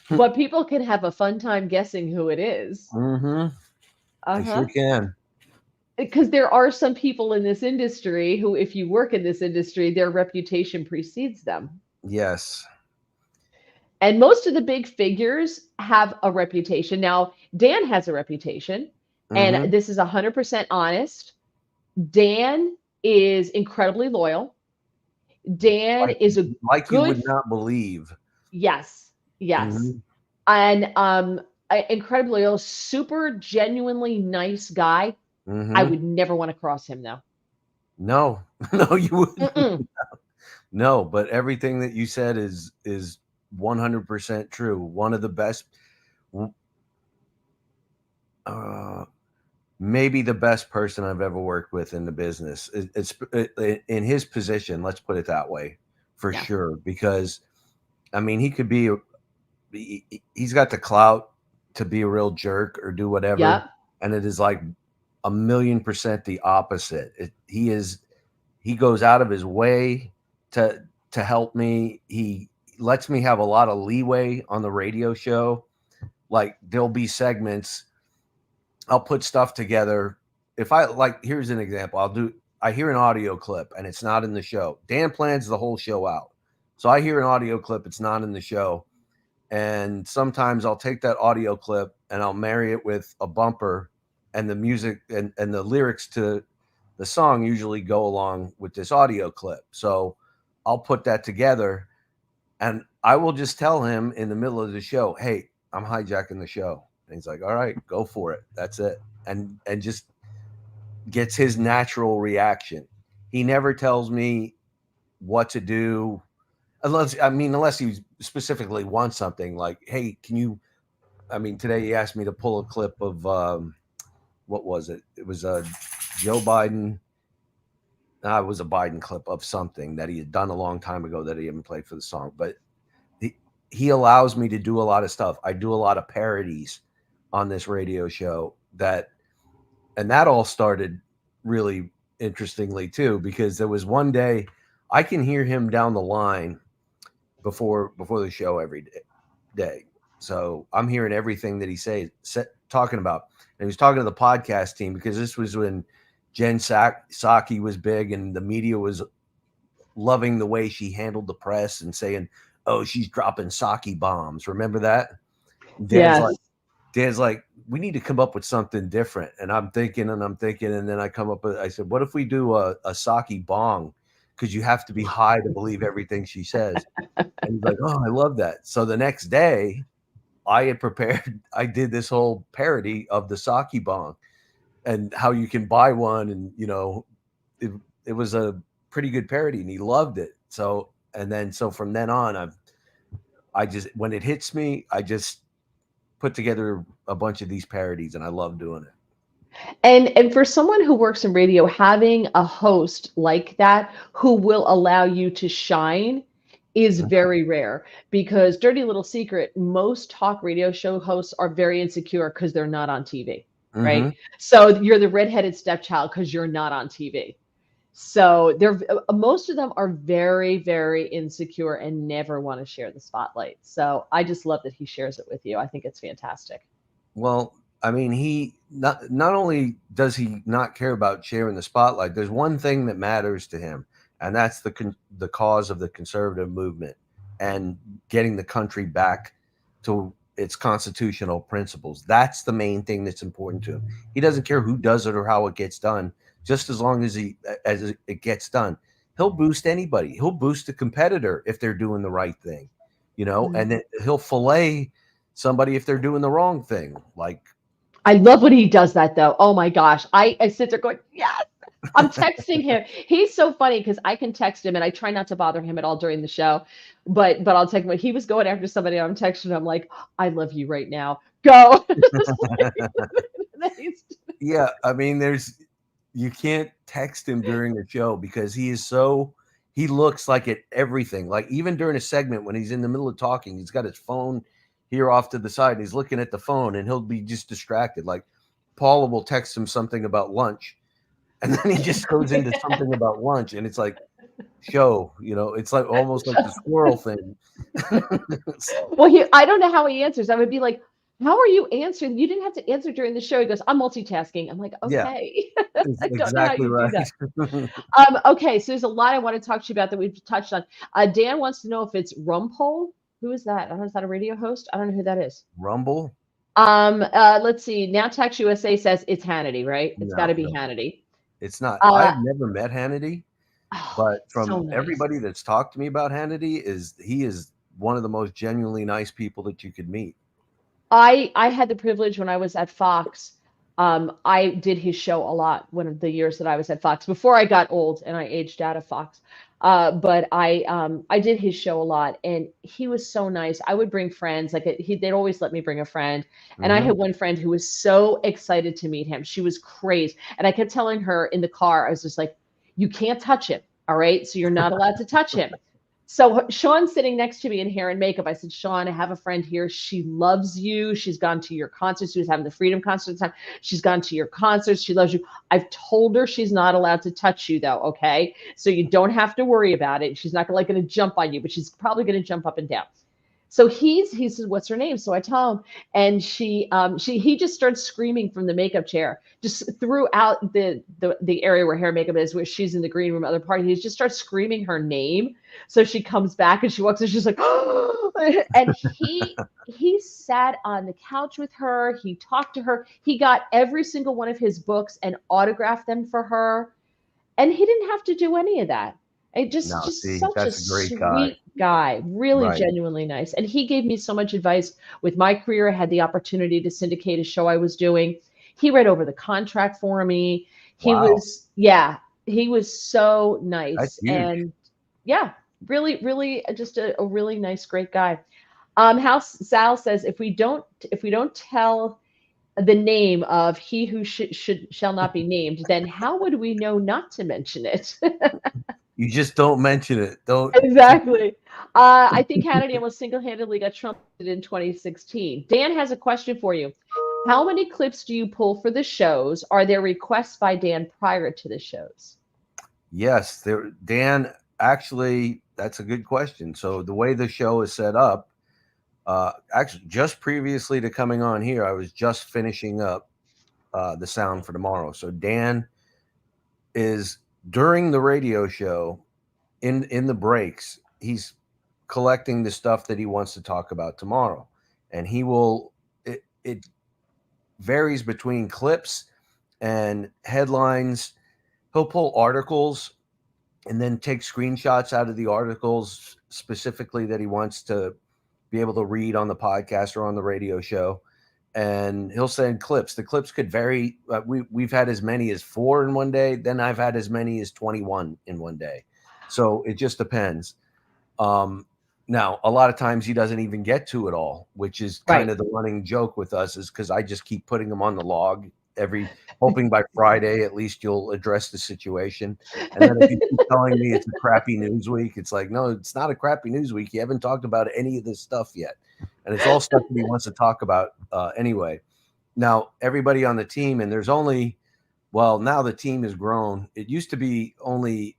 But people can have a fun time guessing who it is. I sure can. Because there are some people in this industry who, if you work in this industry, their reputation precedes them. Yes. And most of the big figures have a reputation. Now, Dan has a reputation, and this is 100% honest. Dan is incredibly loyal. Dan is a good, you would not believe. Yes. And incredibly loyal, super genuinely nice guy. I would never want to cross him, though. No, you wouldn't. No, but everything that you said is 100% true. One of the best, maybe the best person I've ever worked with in the business. It's in his position. Let's put it that way, for sure. Because, I mean, he could be. He's got the clout to be a real jerk or do whatever, and it is like 1,000,000% the opposite. He goes out of his way to help me. He lets me have a lot of leeway on the radio show. Like, there'll be segments, I'll put stuff together. If here's an example. I hear an audio clip and it's not in the show. Dan plans the whole show out. So I hear an audio clip, it's not in the show. And sometimes I'll take that audio clip and I'll marry it with a bumper, and the music and the lyrics to the song usually go along with this audio clip. So I'll put that together, and I will just tell him in the middle of the show, hey, I'm hijacking the show. And he's like, all right, go for it. That's it. And just gets his natural reaction. He never tells me what to do, unless he specifically wants something like, hey, today he asked me to pull a clip of, what was it? It was Joe Biden. It was a Biden clip of something that he had done a long time ago that he hadn't played for the song. But he allows me to do a lot of stuff. I do a lot of parodies on this radio show and that all started really interestingly too, because there was one day I can hear him down the line before the show every day. So I'm hearing everything that he talking about. And he was talking to the podcast team, because this was when Jen Psaki was big and the media was loving the way she handled the press and saying, oh, she's dropping Psaki bombs. Remember that? Dan's like, we need to come up with something different. And I'm thinking, and then I said, what if we do a Psaki bong? Because you have to be high to believe everything she says. And he's like, oh, I love that. So the next day, I did this whole parody of the Psaki bong and how you can buy one. And, it was a pretty good parody, and he loved it. So from then on, when it hits me, I just put together a bunch of these parodies, and I love doing it. And for someone who works in radio, having a host like that who will allow you to shine is very rare, because dirty little secret, most talk radio show hosts are very insecure because they're not on TV, right? So you're the redheaded stepchild because you're not on TV. So they're most of them are very, very insecure and never want to share the spotlight. So I just love that he shares it with you. I think it's fantastic. Well, I mean, he not only does he not care about sharing the spotlight, there's one thing that matters to him, and that's the cause of the conservative movement and getting the country back to its constitutional principles. That's the main thing that's important to him. He doesn't care who does it or how it gets done, just as long as it gets done. He'll boost anybody. He'll boost a competitor if they're doing the right thing, and then he'll fillet somebody if they're doing the wrong thing. Like, I love when he does that though. Oh my gosh. I sit there going, yes. I'm texting him. He's so funny because I can text him and I try not to bother him at all during the show. But I'll text him. He was going after somebody. I'm texting him like, I love you right now. Go. yeah, I mean, you can't text him during the show because he looks like at everything. Like even during a segment when he's in the middle of talking, he's got his phone here off to the side. And he's looking at the phone and he'll be just distracted. Like Paula will text him something about lunch, and then he just goes into something about lunch, and it's like, it's like almost like the squirrel thing. Well, I don't know how he answers. I would be like, how are you answering? You didn't have to answer during the show. He goes, I'm multitasking. I'm like, Yeah, okay. I don't know how exactly you do right. that. Okay, so there's a lot I want to talk to you about that we've touched on. Dan wants to know if it's Rumpole. Who is that? I don't know. Is that a radio host? I don't know who that is. Rumble? Let's see. Now Text USA says it's Hannity, right? It's got to be No, Hannity. it's not. Uh, I've never met Hannity. oh, But so from nice. everybody that's talked to me about Hannity, he is one of the most genuinely nice people that you could meet. I had the privilege when I was at Fox. I did his show a lot one of the years that I was at Fox before I got old and I aged out of Fox. But I did his show a lot, and he was so nice. I would bring friends, like they'd always let me bring a friend. And I Mhm. had one friend who was so excited to meet him. She was crazy, and I kept telling her in the car, I was just like, "You can't touch him, all right? So you're not allowed to touch him." So Sean's sitting next to me in hair and makeup. I said, Sean, I have a friend here. She loves you. She's gone to your concerts. She was having the Freedom concert at the time. She's gone to your concerts. She loves you. I've told her she's not allowed to touch you, though. Okay, so you don't have to worry about it. She's not going to jump on you, but she's probably going to jump up and down. So he says, "What's her name?" So I tell him, and he just starts screaming from the makeup chair, just throughout the area where hair and makeup is, where she's in the green room, other party. He just starts screaming her name. So she comes back and she walks in, she's like, and he sat on the couch with her. He talked to her. He got every single one of his books and autographed them for her, and he didn't have to do any of that. It just No, just see, such a that's a great guy. sweet guy, really Right. genuinely nice. And he gave me so much advice with my career. I had the opportunity to syndicate a show I was doing. He read over the contract for me. He Wow. was, yeah, he was so That's nice. huge. And yeah, really, really just a really nice, great guy. Sal says if we don't tell the name of he who shall not be named, then how would we know not to mention it? You just don't mention it. Don't. Exactly. I think Hannity almost single-handedly got trumpeted in 2016. Dan has a question for you. How many clips do you pull for the shows? Are there requests by Dan prior to the shows? Yes, Dan, actually, that's a good question. So the way the show is set up, actually, just previously to coming on here, I was just finishing up the sound for tomorrow. So Dan is during the radio show in the breaks, he's collecting the stuff that he wants to talk about tomorrow, and it varies between clips and headlines. He'll pull articles and then take screenshots out of the articles specifically that he wants to be able to read on the podcast or on the radio show, and he'll send clips. The clips could vary. We've had as many as 4 in one day. Then I've had as many as 21 in one day. So it just depends. Now, a lot of times he doesn't even get to it all, which is kind Right. of the running joke with us, is because I just keep putting them on the log hoping by Friday at least you'll address the situation. And then if you keep telling me it's a crappy news week, it's like, no, it's not a crappy news week. You haven't talked about any of this stuff yet, and it's all stuff that he wants to talk about anyway. Now, everybody on the team, and there's only Well, now the team has grown. It used to be only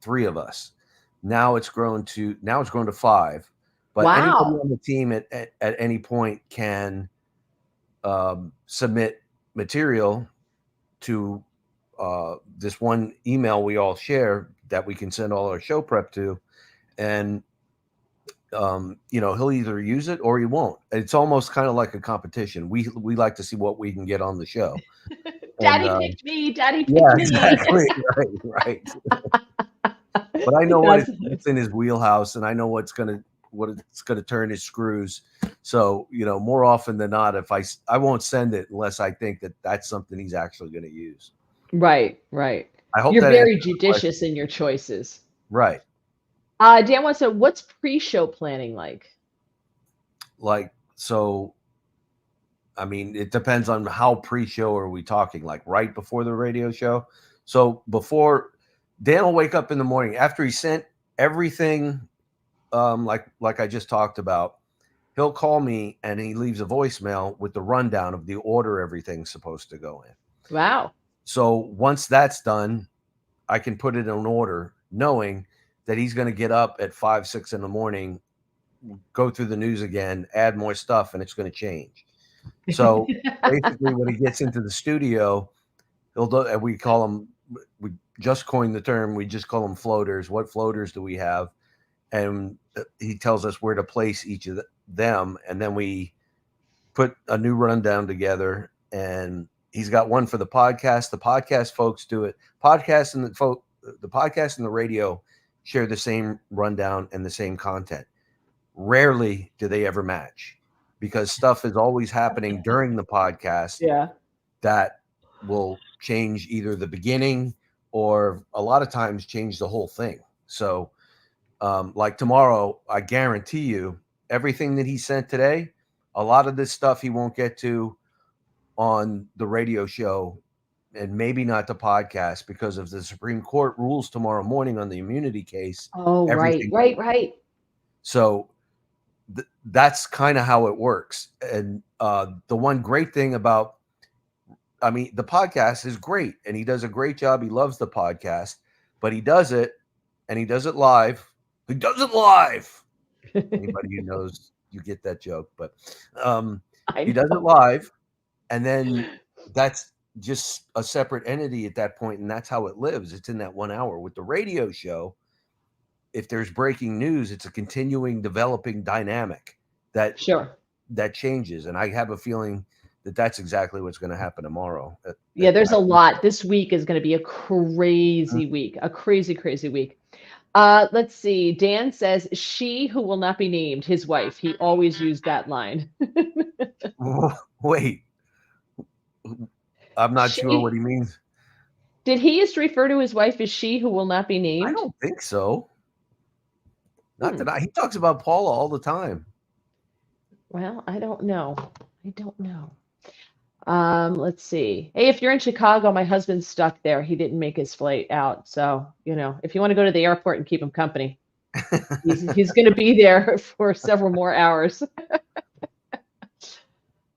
three of us. Now it's grown to five. But anybody Wow. on the team at any point can submit material to this one email we all share that we can send all our show prep to, and he'll either use it or he won't. It's almost kind of like a competition. We like to see what we can get on the show. Daddy picked me. Daddy Yeah, picked me. exactly. Right. But I know what's in his wheelhouse, and I know what it's gonna turn his screws. So more often than not, if I won't send it unless I think that that's something he's actually going to use. Right. I hope You're that very judicious in your choices. Right. Dan wants to know, what's pre-show planning like? So, I mean, it depends on how pre-show are we talking, like right before the radio show. So before, Dan will wake up in the morning after he sent everything, like I just talked about. He'll call me and he leaves a voicemail with the rundown of the order everything's supposed to go in. Wow. So once that's done, I can put it in order, knowing that he's going to get up at 5, 6 in the morning, go through the news again, add more stuff, and it's going to change. So basically, when he gets into the studio, we call them, we just coined the term, we just call them floaters. What floaters do we have? And he tells us where to place each of them. And then we put a new rundown together. And he's got one for the podcast. The podcast folks do it. The podcast and the radio share the same rundown and the same content. Rarely do they ever match, because stuff is always happening during the podcast. Yeah. That will change either the beginning or a lot of times change the whole thing. So like tomorrow, I guarantee you everything that he sent today, a lot of this stuff he won't get to on the radio show, and maybe not the podcast, because of the Supreme Court rules tomorrow morning on the immunity case. Oh, right. So that's kind of how it works. And the one great thing about, the podcast is great, and he does a great job. He loves the podcast, but he does it, and he does it live. He does it live. Anybody who knows, you get that joke, but he does it live, and then that's just a separate entity at that point, and that's how it lives. It's in that 1 hour. With the radio show, if there's breaking news, it's a continuing, developing dynamic that changes, and I have a feeling that that's exactly what's going to happen tomorrow. There's a lot. This week is going to be a crazy week, a crazy week. Let's see. Dan says, she who will not be named, his wife. He always used that line. Wait. I'm not sure what he means. Did he used to refer to his wife as she who will not be named? I don't think so. Not that he talks about Paula all the time. Well, I don't know. Let's see. Hey, if you're in Chicago, my husband's stuck there. He didn't make his flight out. So, if you want to go to the airport and keep him company, he's going to be there for several more hours.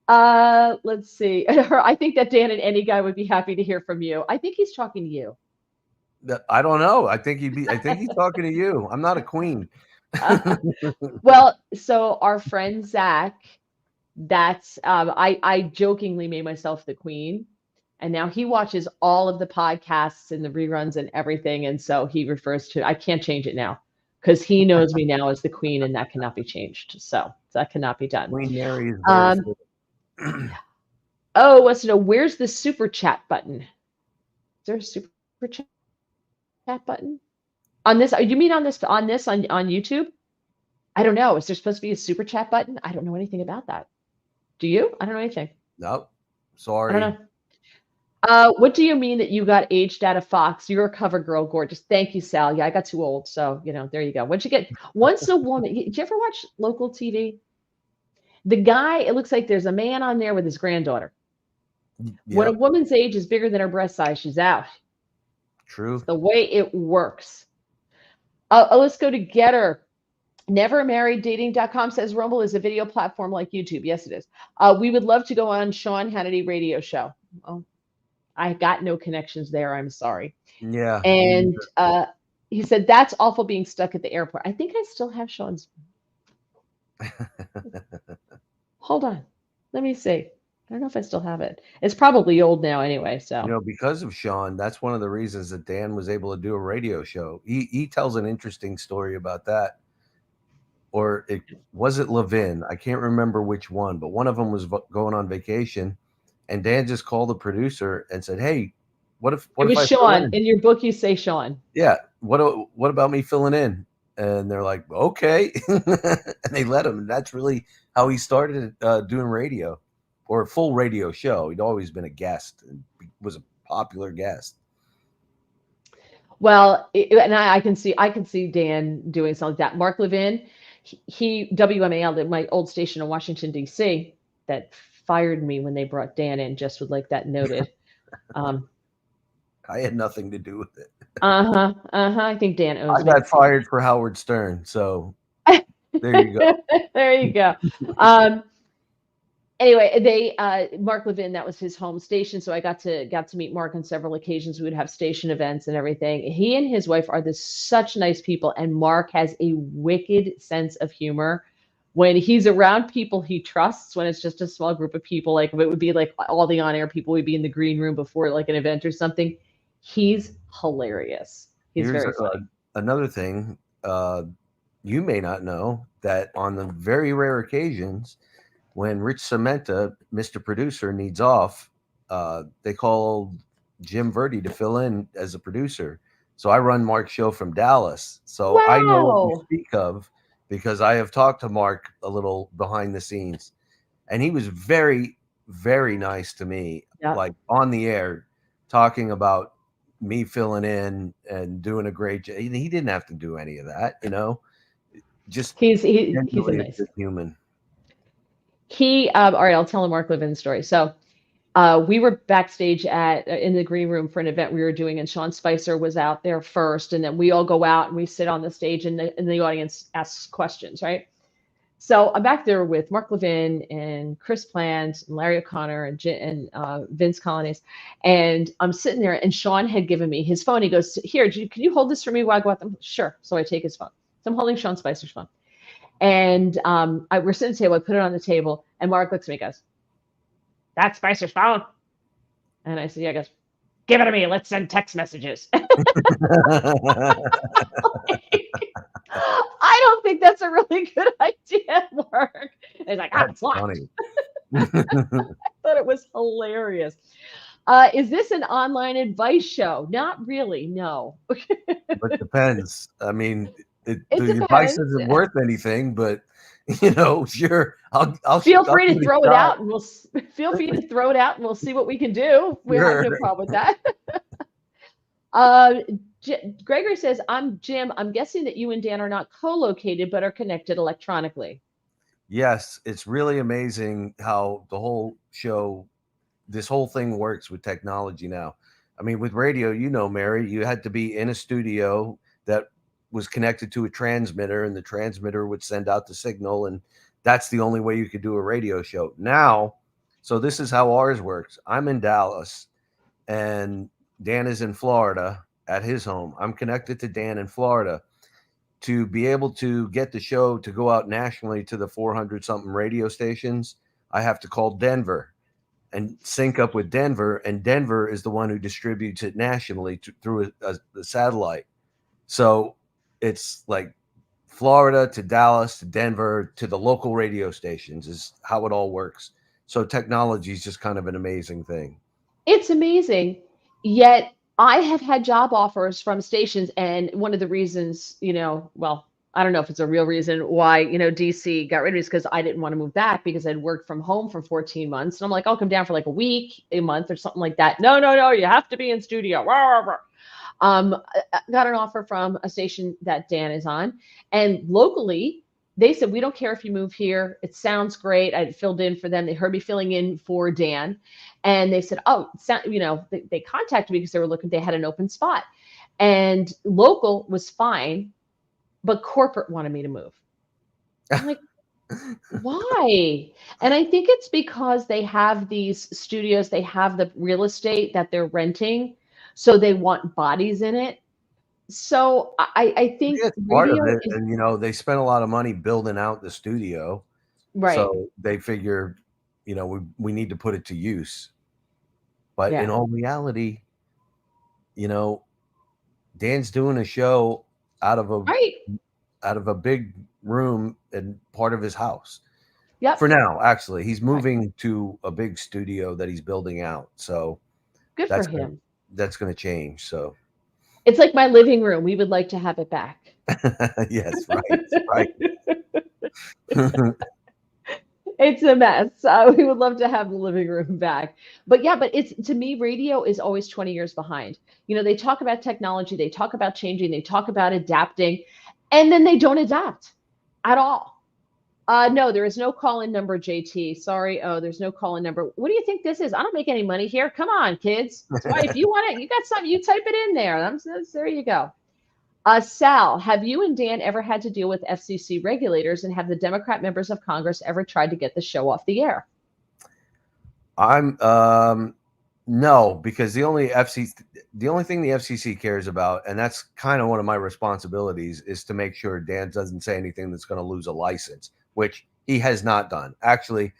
Let's see. I think that Dan and any guy would be happy to hear from you. I think he's talking to you. I don't know. I think he's talking to you. I'm not a queen. Well, so our friend Zach, that's I jokingly made myself the queen, and now he watches all of the podcasts and the reruns and everything, and so he refers to, I can't change it now because he knows me now as the queen, and that cannot be changed. So that cannot be done. Queen Mary is oh, wants to know, where's the super chat button? Is there a super chat button on this? You mean on YouTube? I don't know. Is there supposed to be a super chat button? I don't know anything about that. Do you? I don't know anything. Nope. Sorry. I don't know. What do you mean that you got aged out of Fox? You're a cover girl, gorgeous. Thank you, Sal. Yeah, I got too old. So, there you go. What'd you get? Once a Woman. Did you ever watch local TV? The guy, it looks like there's a man on there with his granddaughter. Yep. When a woman's age is bigger than her breast size, she's out. True. It's the way it works. Let's go to Getter. Nevermarrieddating.com says Rumble is a video platform like YouTube. Yes, it is. We would love to go on Sean Hannity radio show. Well, I got no connections there. I'm sorry. Yeah. And he said, that's awful being stuck at the airport. I think I still have Sean's. Hold on. Let me see. I don't know if I still have it. It's probably old now anyway. So, because of Sean, that's one of the reasons that Dan was able to do a radio show. He tells an interesting story about that. Or was it Levin? I can't remember which one, but one of them was going on vacation, and Dan just called the producer and said, "Hey, what if it was I Sean in your book? You say Sean. Yeah. What about me filling in?" And they're like, "Okay," and they let him. And that's really how he started doing radio, or a full radio show. He'd always been a guest and was a popular guest. Well, and I can see Dan doing something like that. Mark Levin, he WMAL, my old station in Washington D.C., that fired me when they brought Dan in. Just would like that noted. I had nothing to do with it. I think Dan owns me. I got fired for Howard Stern, so there you go. There you go. Anyway, Mark Levin, that was his home station, so I got to meet Mark on several occasions. We would have station events and everything. He and his wife are such nice people, and Mark has a wicked sense of humor. When he's around people he trusts, when it's just a small group of people, like if it would be like all the on-air people would be in the green room before like an event or something, he's hilarious. He's very funny. Another thing, you may not know that on the very rare occasions when Rich Cementa, Mr. Producer, needs off, they call Jim Verdi to fill in as a producer. So I run Mark's show from Dallas. So wow. I know what you speak of because I have talked to Mark a little behind the scenes. And he was very, very nice to me, like on the air, talking about me filling in and doing a great job. He didn't have to do any of that, Just he's a nice human. All right, I'll tell a Mark Levin story. So we were backstage in the green room for an event we were doing, and Sean Spicer was out there first, and then we all go out and we sit on the stage, and the audience asks questions, right? So I'm back there with Mark Levin and Chris Plant and Larry O'Connor and Vince Colonies, and I'm sitting there, and Sean had given me his phone. He goes, "Here, can you hold this for me while I go out there?" Sure. So I take his phone. So I'm holding Sean Spicer's phone. And we're sitting at the table. I put it on the table, and Mark looks at me and goes, "That's Spicer's phone." And I said, "Yeah." He goes, "Give it to me. Let's send text messages." I don't think that's a really good idea, Mark. And he's like, "That's funny." I thought it was hilarious. Is this an online advice show? Not really, no. But it depends. I mean, the advice isn't worth anything, but sure. I'll feel free to throw it out, and we'll see what we can do. We have no problem with that. Gregory says, "I'm Jim. I'm guessing that you and Dan are not co-located, but are connected electronically." Yes, it's really amazing how the whole show, this whole thing works with technology now. I mean, with radio, Mary, you had to be in a studio that was connected to a transmitter, and the transmitter would send out the signal, and that's the only way you could do a radio show now. So this is how ours works. I'm in Dallas, and Dan is in Florida at his home. I'm connected to Dan in Florida. To be able to get the show to go out nationally to the 400 something radio stations, I have to call Denver and sync up with Denver, and Denver is the one who distributes it nationally through a satellite. So it's like Florida to Dallas to Denver to the local radio stations is how it all works. So technology is just kind of an amazing thing. It's amazing. Yet I have had job offers from stations, and one of the reasons, well, I don't know if it's a real reason why, DC got rid of me is because I didn't want to move back because I'd worked from home for 14 months. And I'm like, I'll come down for like a week, a month or something like that. No, you have to be in studio. I got an offer from a station that Dan is on, and locally they said, "We don't care if you move here. It sounds great." I filled in for them. They heard me filling in for Dan, and they said, "Oh, they contacted me because they had an open spot," and local was fine, but corporate wanted me to move. I'm like, why? And I think it's because they have these studios, they have the real estate that they're renting, so they want bodies in it. So I think Yeah, it's part of radio it, is and they spent a lot of money building out the studio, right. so they figure, we need to put it to use. But in Yeah. all reality, you know, Dan's doing a show out of a Right. big room and part of his house. For Yep. now, actually, he's Right. moving to a big studio that he's building out. So Good for that's gonna him. change. So It's like my living room. We would like to have it back. yes, right, right. It's a mess. We would love to have the living room back. But yeah, but it's to me, radio is always 20 years behind. They talk about technology, they talk about changing, they talk about adapting, and then they don't adapt at all. No, there is no call-in number, JT. Sorry. Oh, there's no call-in number. What do you think this is? I don't make any money here. Come on, kids. So if you want it, you got something, you type it in there. There you go. Sal, have you and Dan ever had to deal with FCC regulators, and have the Democrat members of Congress ever tried to get the show off the air? I'm no, because the only thing the FCC cares about, and that's kind of one of my responsibilities, is to make sure Dan doesn't say anything that's going to lose a license, which he has not done. Actually,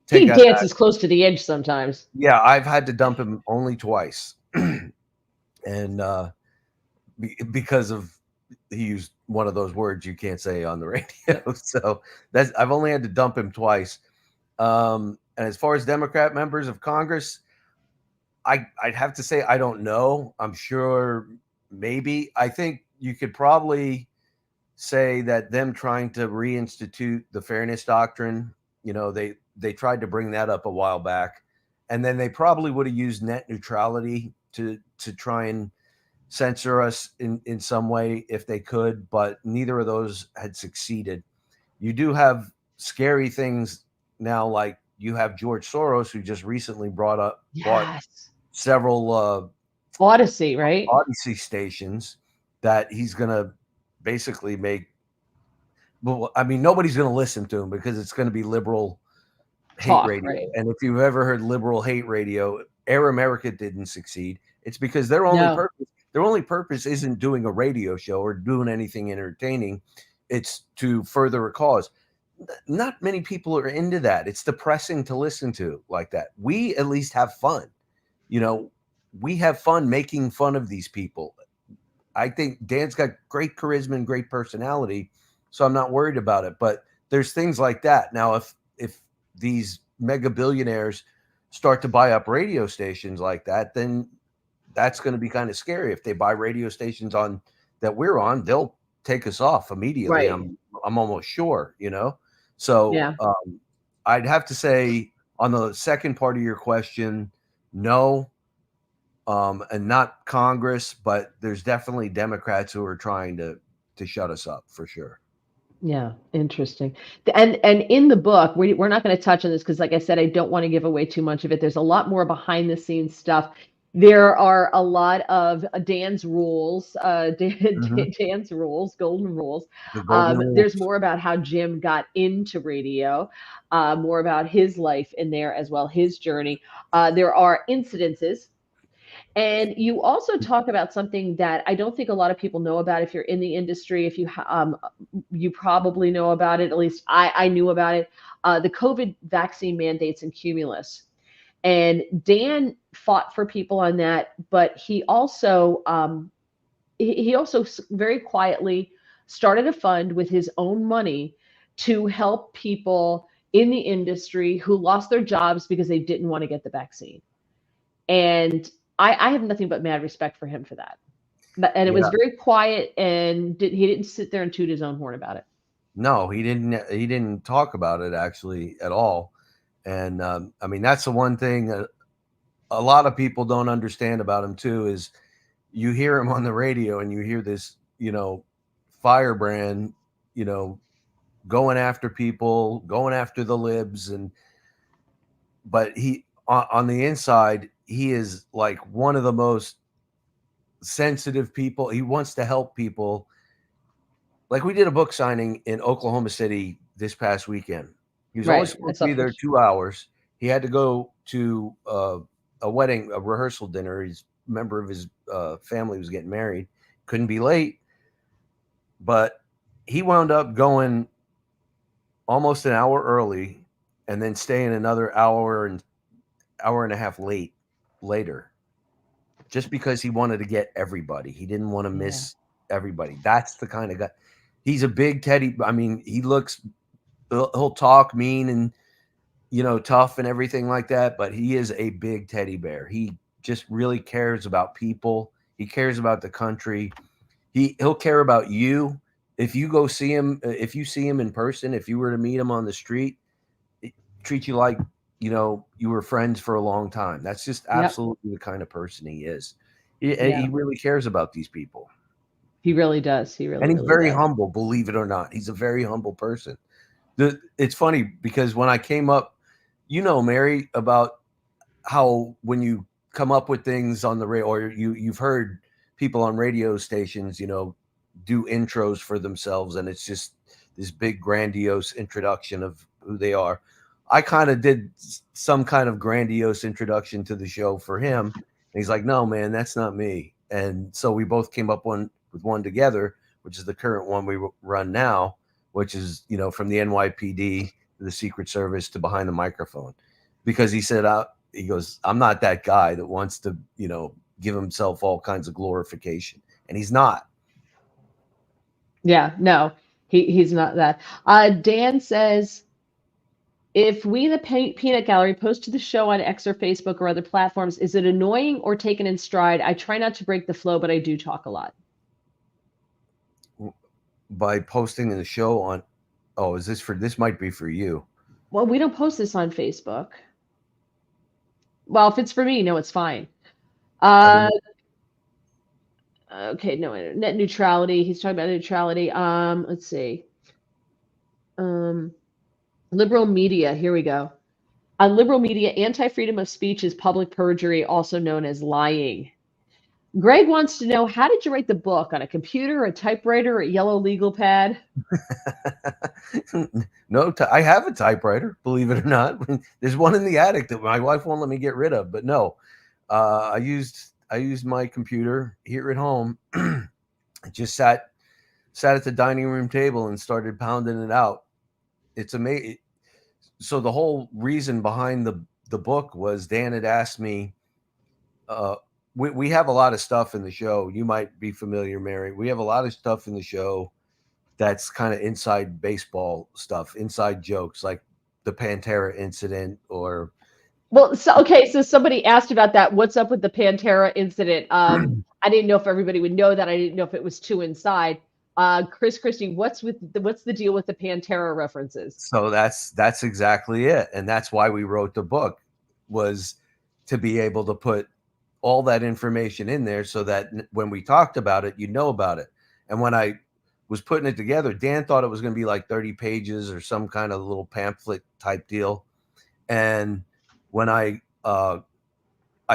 take He that back. dances close to the edge sometimes. Yeah, I've had to dump him only twice, and because of he used one of those words you can't say on the radio. So I've only had to dump him twice. And as far as Democrat members of Congress, I'd have to say I don't know. I'm sure maybe. I think you could probably say that them trying to reinstitute the fairness doctrine, they tried to bring that up a while back, and then they probably would have used net neutrality to try and censor us in some way if they could, but neither of those had succeeded. You do have scary things now, like you have George Soros, who just recently bought Yes. several Odyssey, right? Odyssey stations that he's going to basically make. Well, I mean, nobody's going to listen to him because it's going to be liberal hate Talk, radio. right? And if you've ever heard liberal hate radio, Air America didn't succeed. It's because their only No. purpose isn't doing a radio show or doing anything entertaining. It's to further a cause. Not many people are into that. It's depressing to listen to like that. We at least have fun. We have fun making fun of these people. I think Dan's got great charisma and great personality, so I'm not worried about it. But there's things like that. Now, if these mega billionaires start to buy up radio stations like that, then that's going to be kind of scary. If they buy radio stations on that we're on, they'll take us off immediately. Right. I'm almost sure, So Yeah. I'd have to say on the second part of your question, no. And not Congress, but there's definitely Democrats who are trying to shut us up for sure. Yeah, interesting. And in the book, we're not going to touch on this because, like I said, I don't want to give away too much of it. There's a lot more behind the scenes stuff. There are a lot of Dan's rules, Dan's rules, golden rules. The golden There's rules. more about how Jim got into radio, more about his life in there as well, his journey. There are incidences. And you also talk about something that I don't think a lot of people know about. If you're in the industry, if you probably know about it. At least I knew about it. The COVID vaccine mandates in Cumulus, and Dan fought for people on that. But he also very quietly started a fund with his own money to help people in the industry who lost their jobs because they didn't want to get the vaccine. And I have nothing but mad respect for him for that. And it was Yeah. very quiet, and he didn't sit there and toot his own horn about it. No, he didn't. He didn't talk about it actually at all. And I mean, that's the one thing a lot of people don't understand about him too is you hear him on the radio and you hear this, firebrand, going after people, going after the libs, but he on the inside he is like one of the most sensitive people. He wants to help people. Like we did a book signing in Oklahoma City this past weekend. He was only Right. I supposed to saw be there pictures. 2 hours. He had to go to a wedding, a rehearsal dinner. His member of his family was getting married. Couldn't be late, but he wound up going almost an hour early and then staying another hour and a half later, just because he wanted to get everybody. He didn't want to miss everybody. That's the kind of guy. He's a big teddy. I mean, he'll talk mean and tough and everything like that, but he is a big teddy bear. He just really cares about people. He cares about the country. He'll care about you. If you go see him, if you see him in person, if you were to meet him on the street, treat you like you were friends for a long time. That's just absolutely the kind of person he is. He really cares about these people. He really does. He And really, he's really very does. humble, believe it or not. He's a very humble person. It's funny because when I came up, Mary, about how when you come up with things on the radio, or you've heard people on radio stations, do intros for themselves, and it's just this big grandiose introduction of who they are. I kind of did some kind of grandiose introduction to the show for him. And he's like, no, man, that's not me. And so we both came up with one together, which is the current one we run now, which is, from the NYPD to the Secret Service to behind the microphone. Because he said, he goes, I'm not that guy that wants to, give himself all kinds of glorification. And he's not. Yeah, no, he's not that. Dan says, if we, the Peanut Gallery, post to the show on X or Facebook or other platforms, is it annoying or taken in stride? I try not to break the flow, but I do talk a lot. By posting the show on, this might be for you. Well, we don't post this on Facebook. Well, if it's for me, no, it's fine. Okay, no, net neutrality. He's talking about neutrality. Let's see. Liberal media. Here we go. On liberal media, anti-freedom of speech is public perjury, also known as lying. Greg wants to know, how did you write the book? On a computer, a typewriter, or a yellow legal pad? No, I have a typewriter, believe it or not. There's one in the attic that my wife won't let me get rid of. But no, I used my computer here at home. I just sat at the dining room table and started pounding it out. It's amazing. So the whole reason behind the book was Dan had asked me. We have a lot of stuff in the show. You might be familiar, Mary. We have a lot of stuff in the show that's kind of inside baseball stuff, inside jokes, like the Pantera incident or. Well, so somebody asked about that. What's up with the Pantera incident? I didn't know if everybody would know that. I didn't know if it was too inside. Christy, what's the deal with the Pantera references? So that's exactly it. And that's why we wrote the book, was to be able to put all that information in there so that when we talked about it, you know about it. And when I was putting it together, Dan thought it was going to be like 30 pages or some kind of little pamphlet type deal. And when I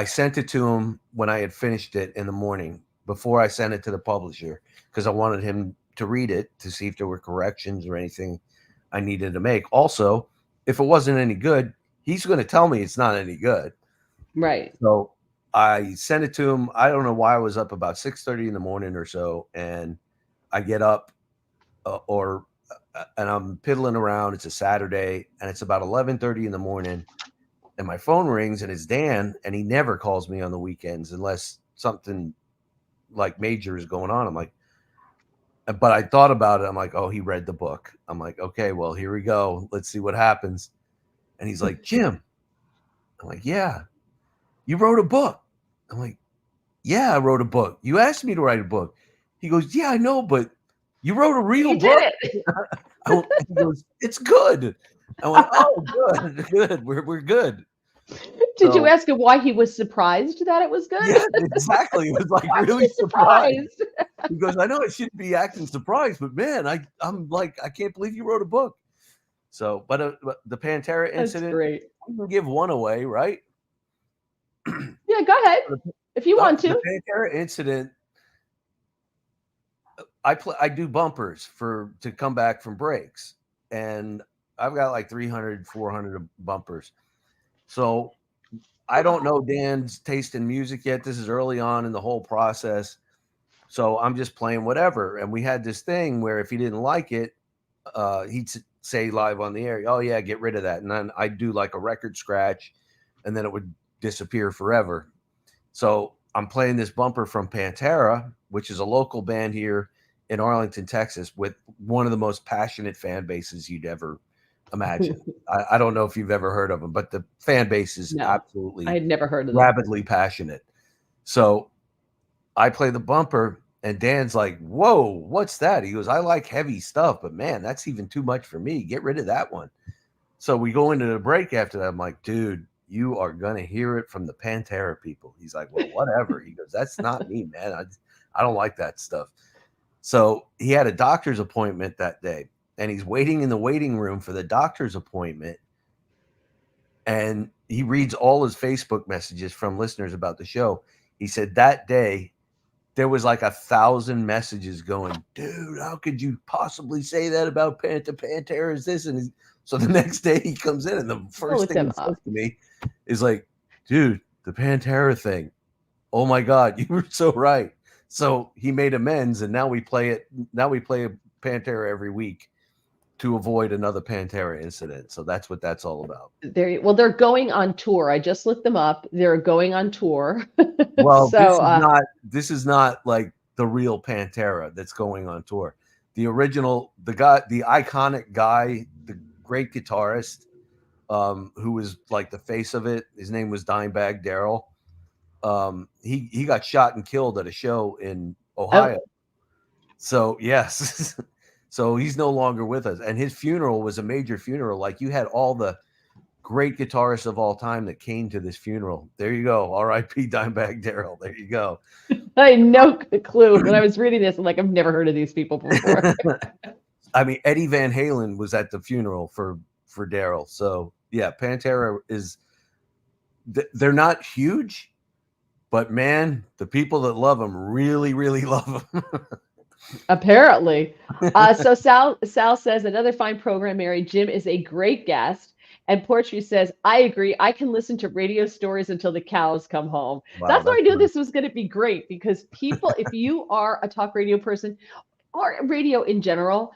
sent it to him when I had finished it in the morning, before I sent it to the publisher, because I wanted him to read it to see if there were corrections or anything I needed to make. Also, if it wasn't any good, he's going to tell me it's not any good. Right. So I sent it to him. I don't know why I was up about 6:30 in the morning or so, and I get up and I'm piddling around. It's a Saturday, and it's about 11:30 in the morning, and my phone rings, and it's Dan, and he never calls me on the weekends unless something like major is going on. I'm like, but I thought about it. I'm like, oh, he read the book. I'm like, okay, well, here we go. Let's see what happens. And he's like, Jim. I'm like, yeah, you wrote a book. I'm like, yeah, I wrote a book. You asked me to write a book. He goes, yeah, I know, but you wrote a real book. He goes, it's good. I went, oh, good. We're good. Did you ask him why he was surprised that it was good? Yeah, exactly. It was like really surprised. He goes, I know I shouldn't be acting surprised, but man, I'm like, I can't believe you wrote a book. So, but the Pantera incident, great. We can give one away, right? Yeah, go ahead if you want to. The Pantera incident. I do bumpers to come back from breaks, and I've got like 300, 400 bumpers. So I don't know Dan's taste in music yet. This is early on in the whole process. So I'm just playing whatever. And we had this thing where if he didn't like it, he'd say live on the air, "Oh yeah, get rid of that." And then I'd do like a record scratch, and then it would disappear forever. So I'm playing this bumper from Pantera, which is a local band here in Arlington, Texas, with one of the most passionate fan bases you'd ever imagine. I don't know if you've ever heard of them, but the fan base is absolutely I had never heard of them. Rabidly passionate. So I play the bumper, and Dan's like, "Whoa, what's that?" He goes, "I like heavy stuff, but man, that's even too much for me. Get rid of that one." So we go into the break after that. I'm like, "Dude, you are going to hear it from the Pantera people." He's like, "Well, whatever." He goes, "That's not me, man. I don't like that stuff." So he had a doctor's appointment that day, and he's waiting in the waiting room for the doctor's appointment. And he reads all his Facebook messages from listeners about the show. He said that day there was like 1,000 messages going, "Dude, how could you possibly say that about Pantera is this?" And so the next day he comes in, and the first thing he says to me is like, "Dude, the Pantera thing. Oh my God, you were so right." So he made amends, and now we play it. Now we play Pantera every week to avoid another Pantera incident. So that's what that's all about. Well, they're going on tour. I just looked them up. They're going on tour. Well, so, this is not like the real Pantera that's going on tour. The original, the iconic guy, the great guitarist, who was like the face of it. His name was Dimebag Darrell. He got shot and killed at a show in Ohio. Oh. So yes. So he's no longer with us. And his funeral was a major funeral. Like you had all the great guitarists of all time that came to this funeral. There you go. R.I.P. Dimebag Darrell. There you go. I had no clue. When I was reading this, I'm like, I've never heard of these people before. I mean, Eddie Van Halen was at the funeral for Darrell. So yeah, Pantera is, they're not huge, but man, the people that love them really, really love them. Apparently. So Sal says, another fine program, Mary. Jim is a great guest. And Portrait says, I agree. I can listen to radio stories until the cows come home. Wow, that's why I knew this was going to be great, because people, if you are a talk radio person or radio in general,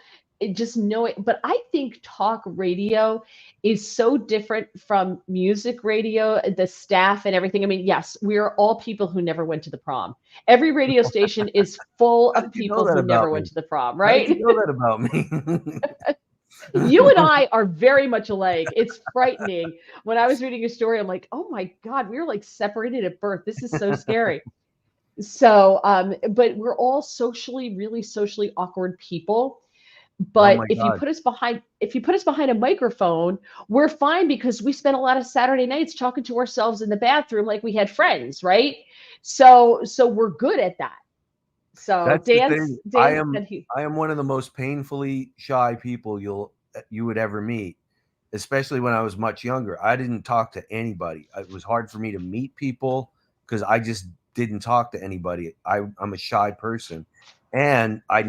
just know it. But I think talk radio is so different from music radio, the staff and everything. I mean, yes, we are all people who never went to the prom. Every radio station is full of people who never went to the prom, right? How did you know that about me? You and I are very much alike. It's frightening. When I was reading your story, I'm like, oh my God, we were like separated at birth. This is so scary. So, but we're all really socially awkward people. But if you put us behind a microphone, we're fine, because we spent a lot of Saturday nights talking to ourselves in the bathroom like we had friends, right? So we're good at that. So that's I am one of the most painfully shy people you would ever meet, especially when I was much younger. I didn't talk to anybody. It was hard for me to meet people because I just didn't talk to anybody. I'm a shy person, and I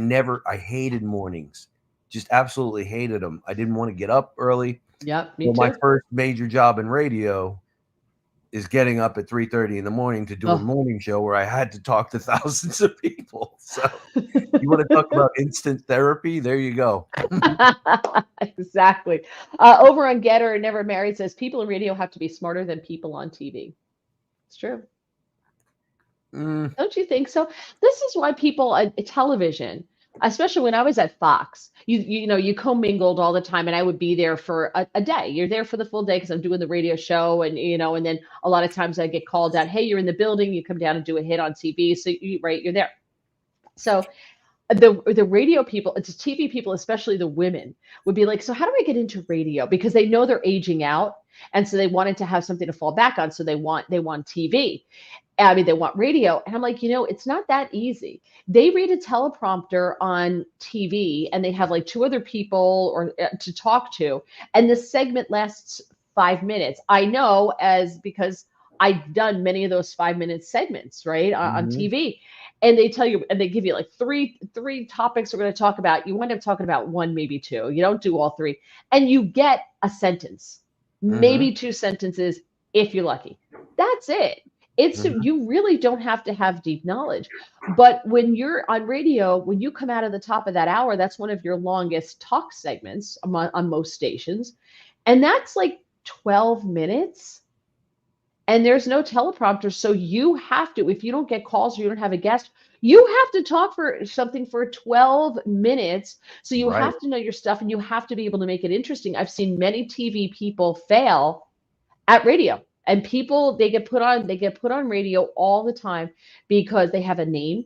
hated mornings. Just absolutely hated them. I didn't want to get up early. Yep, me too. My first major job in radio is getting up at 3:30 in the morning to do a morning show where I had to talk to thousands of people. So you want to talk about instant therapy? There you go. Exactly. Over on Getter, Never Married says, people in radio have to be smarter than people on TV. It's true. Don't you think so? This is why people at television, especially when I was at Fox, you commingled all the time, and I would be there for a day. You're there for the full day because I'm doing the radio show, and and then a lot of times I get called out. Hey, you're in the building. You come down and do a hit on TV. So you're there. So the radio people, it's TV people, especially the women, would be like, so how do I get into radio? Because they know they're aging out, and so they wanted to have something to fall back on. So they want TV. I mean, they want radio. And I'm like, it's not that easy. They read a teleprompter on TV, and they have like two other people or to talk to, and the segment lasts 5 minutes. I know, because I've done many of those 5-minute segments, right, on Mm-hmm. TV. And they tell you, and they give you like three topics we're going to talk about. You wind up talking about one, maybe two. You don't do all three. And you get a sentence, Mm-hmm. maybe two sentences if you're lucky. That's it. It's Mm-hmm. you really don't have to have deep knowledge. But when you're on radio, when you come out of the top of that hour, that's one of your longest talk segments on most stations. And that's like 12 minutes. And there's no teleprompter. So you have to, if you don't get calls or you don't have a guest, you have to talk for something for 12 minutes. So you Right. have to know your stuff and you have to be able to make it interesting. I've seen many TV people fail at radio. And people they get put on radio all the time because they have a name.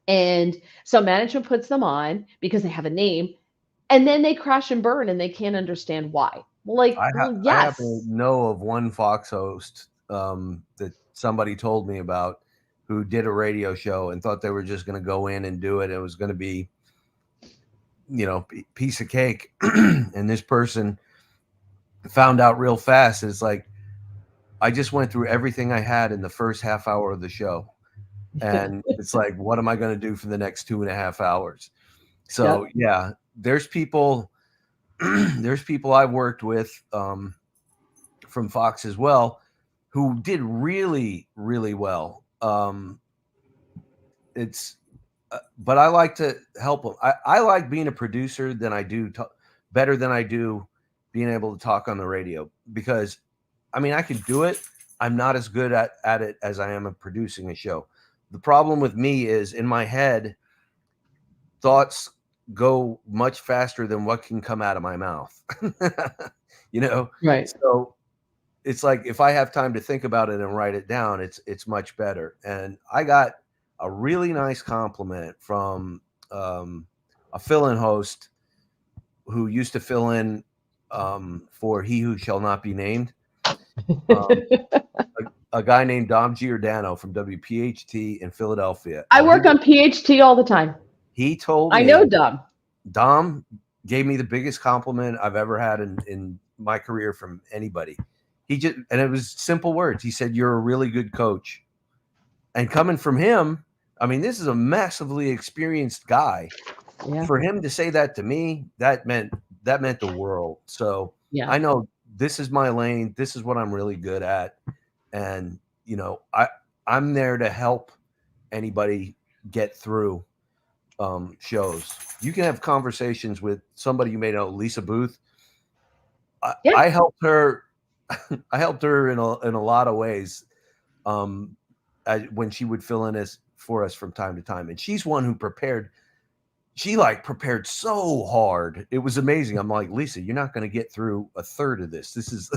And so management puts them on because they have a name, and then they crash and burn and they can't understand why. Well, I happen yes. to know of one Fox host that somebody told me about who did a radio show and thought they were just going to go in and do it. It was going to be, piece of cake. And this person found out real fast. It's like, I just went through everything I had in the first half hour of the show. And it's like, what am I going to do for the next 2.5 hours? So Yep. yeah, there's people, there's people I've worked with from Fox as well, who did really, really well. But I like to help them. I like being a producer than I do better than I do being able to talk on the radio, because I mean, I can do it. I'm not as good at it as I am at producing a show. The problem with me is in my head, thoughts go much faster than what can come out of my mouth. Right. So it's like, if I have time to think about it and write it down, it's much better. And I got a really nice compliment from a fill-in host who used to fill in for He Who Shall Not Be Named. A guy named Dom Giordano from WPHT in Philadelphia. I And work on PHT all the time. he told I know me, Dom. Dom gave me the biggest compliment I've ever had in my career from anybody. And it was simple words. He said, "You're a really good coach." And coming from him, I mean, this is a massively experienced guy. Yeah. For him to say that to me, that meant the world. So Yeah. I know this is my lane. This is what I'm really good at. And, I'm there to help anybody get through shows. You can have conversations with somebody you may know, Lisa Booth. Yeah. I helped her. I helped her in a lot of ways when she would fill in for us from time to time. And she's one who prepared. She prepared so hard. It was amazing. I'm like, Lisa, you're not going to get through a third of this. This is,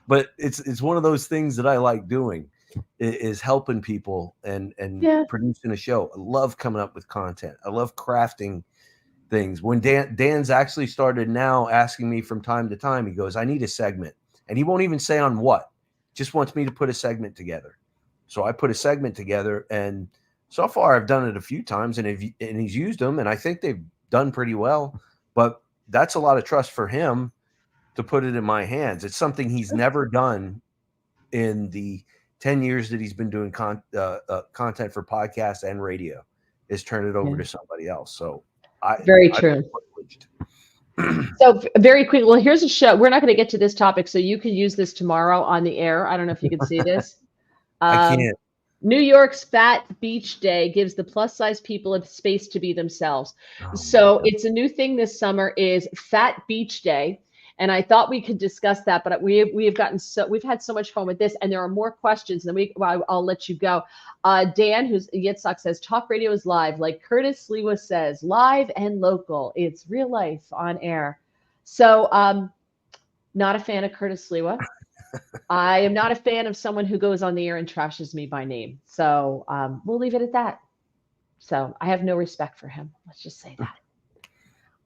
but it's one of those things that I like doing, is helping people and Yeah. producing a show. I love coming up with content. I love crafting things. When Dan's actually started now asking me from time to time, he goes, I need a segment. And he won't even say on what, just wants me to put a segment together. So I put a segment together, and so far I've done it a few times, and he's used them, and I think they've done pretty well. But that's a lot of trust for him to put it in my hands. It's something he's never done in the 10 years that he's been doing content for podcasts and radio, is turn it over Yeah. to somebody else. So Very I'm true. privileged. So very quick. Well, here's a show. We're not going to get to this topic, so you can use this tomorrow on the air. I don't know if you can see this. I Um, can't. New York's Fat Beach Day gives the plus size people a space to be themselves. Oh my So God. it's a new thing this summer is Fat Beach Day. And I thought we could discuss that, but we've had so much fun with this, and there are more questions. And I'll let you go. Dan, who's Yitzhak, says talk radio is live, like Curtis Lewa says, live and local. It's real life on air. So not a fan of Curtis Lewa. I am not a fan of someone who goes on the air and trashes me by name. So we'll leave it at that. So I have no respect for him. Let's just say that.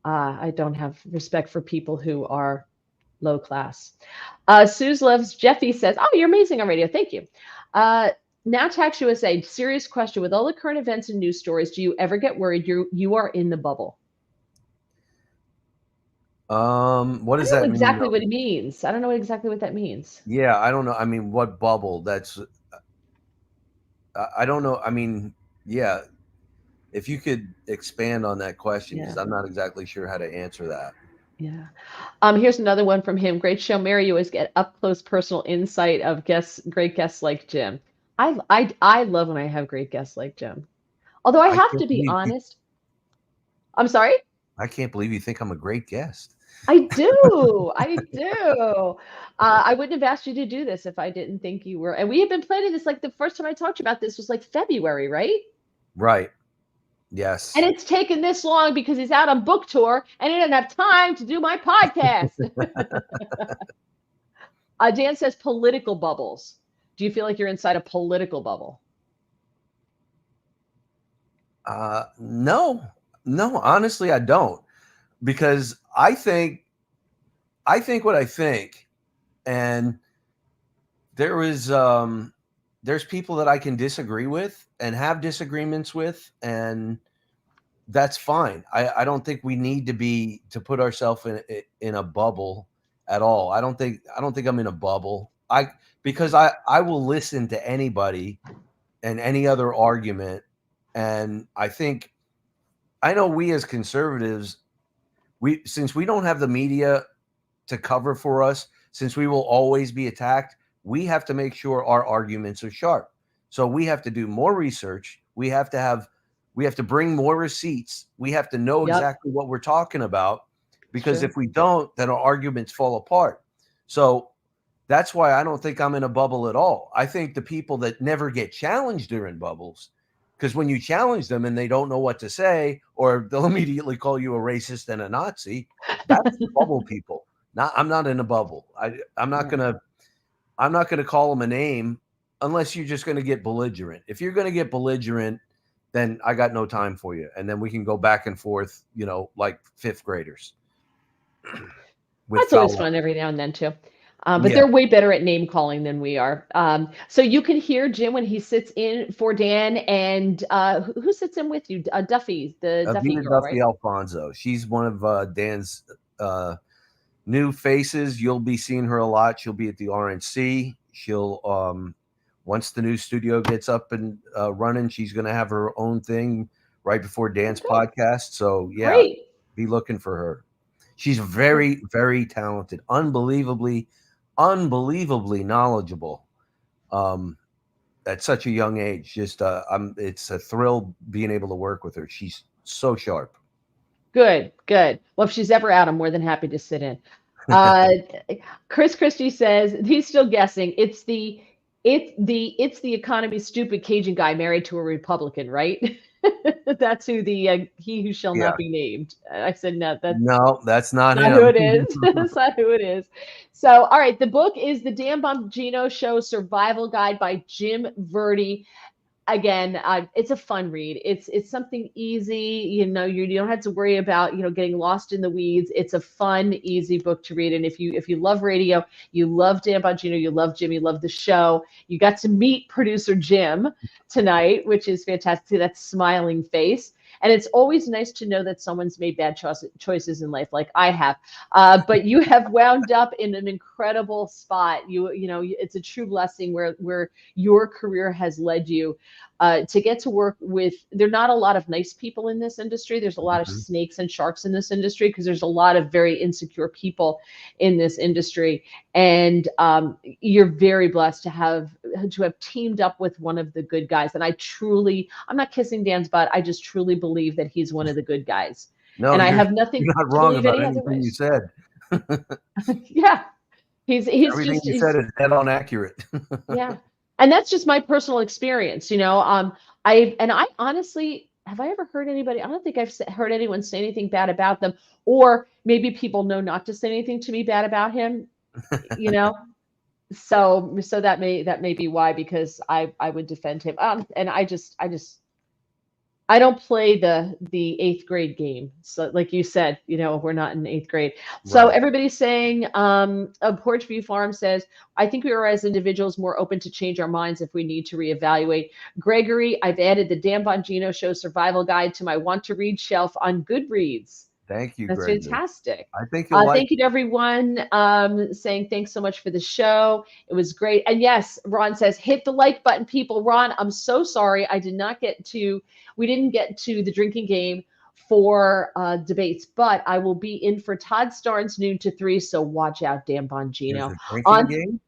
I don't have respect for people who are low class. Suze loves Jeffy says, "Oh, you're amazing on radio. Thank you." Now Tax USA, serious question. With all the current events and news stories, do you ever get worried you are in the bubble? What I does don't that know mean exactly though? what it means. I don't know exactly what that means. Yeah, I don't know. I mean, what bubble? That's I don't know. I mean, yeah, if you could expand on that question, because Yeah. I'm not exactly sure how to answer that. Yeah. Here's another one from him. Great show, Mary. You always get up close personal insight of great guests like Jim. I love when I have great guests like Jim. Although I I have can't to be believe you, honest, I'm sorry. I can't believe you think I'm a great guest. I do. I do. I wouldn't have asked you to do this if I didn't think you were. And we have been planning this like the first time I talked to you about this was like February, right? Right. And Yes. it's taken this long because he's out on book tour and he didn't have time to do my podcast. Dan says political bubbles. Do you feel like you're inside a political bubble? No, no, honestly, I don't, because I think what I think, and there is there's people that I can disagree with and have disagreements with, and that's fine. I don't think we need to be to put ourselves in a bubble at all. I don't think I'm in a bubble. I because I will listen to anybody and any other argument, and I know we as conservatives, we since we don't have the media to cover for us, since we will always be attacked, we have to make sure our arguments are sharp. So we have to do more research. We have to bring more receipts. We have to know Yep, exactly what we're talking about, it's because true. if we don't, then our arguments fall apart. So that's why I don't think I'm in a bubble at all. I think the people that never get challenged are in bubbles, because when you challenge them and they don't know what to say, or they'll immediately call you a racist and a Nazi, that's the bubble people. Not, I'm not in a bubble. Right. I'm not gonna call them a name unless you're just gonna get belligerent. If you're gonna get belligerent, then I got no time for you. And then we can go back and forth, like fifth graders with That's always foul. fun every now and then too. But Yeah, they're way better at name calling than we are. So you can hear Jim when he sits in for Dan, and who sits in with you? Duffy, the Duffy Avita girl, Duffy right? Alfonso. She's one of Dan's new faces. You'll be seeing her a lot. She'll be at the RNC. She'll once the new studio gets up and running, she's going to have her own thing right before Dan's Good. podcast. So yeah, Great. be looking for her. She's very, very talented, unbelievably knowledgeable. Um, at such a young age, it's a thrill being able to work with her. She's so sharp. Good, good. Well, if she's ever out, I'm more than happy to sit in. Uh, Chris Christie says he's still guessing. It's the economy stupid Cajun guy married to a Republican, right? That's who the he who shall Yeah. not be named. I said no, that's No, that's not not who him. it is. That's not who it is. So, all right, the book is the Dan Bongino Show Survival Guide by Jim Verdi. Again, it's a fun read. It's something easy. You don't have to worry about getting lost in the weeds. It's a fun, easy book to read. And if you love radio, you love Dan Bongino, you love Jim, you love the show. You got to meet producer Jim tonight, which is fantastic. See that smiling face. And it's always nice to know that someone's made bad choices in life, like I have. But you have wound up in an incredible spot. It's a true blessing where your career has led you to get to work with. There are not a lot of nice people in this industry. There's a lot of Mhm. snakes and sharks in this industry because there's a lot of very insecure people in this industry. And you're very blessed to have teamed up with one of the good guys. And I'm not kissing Dan's butt. I just truly believe that he's one of the good guys. No, And I you're have nothing you're not to wrong believe about any anything you otherwise. said. Yeah. He's Everything just you said he's is dead on accurate. Yeah. And that's just my personal experience. I honestly, have I ever heard anybody? I don't think I've heard anyone say anything bad about them, or maybe people know not to say anything to me bad about him, you know? So that may be why, because I would defend him. And I don't play the eighth grade game. So like you said, we're not in eighth grade. So Right. everybody's saying, Porch View Farm says, I think we are as individuals more open to change our minds if we need to reevaluate. Gregory, I've added the Dan Bongino Show Survival Guide to my want to read shelf on Goodreads. Thank you, That's Gregory. fantastic. I think you'll like Thank you to everyone saying thanks so much for the show. It was great. And yes, Ron says, hit the like button, people. Ron, I'm so sorry. We didn't get to the drinking game for debates, but I will be in for Todd Starnes noon to 3. So watch out, Dan There's Bongino. a drinking On game.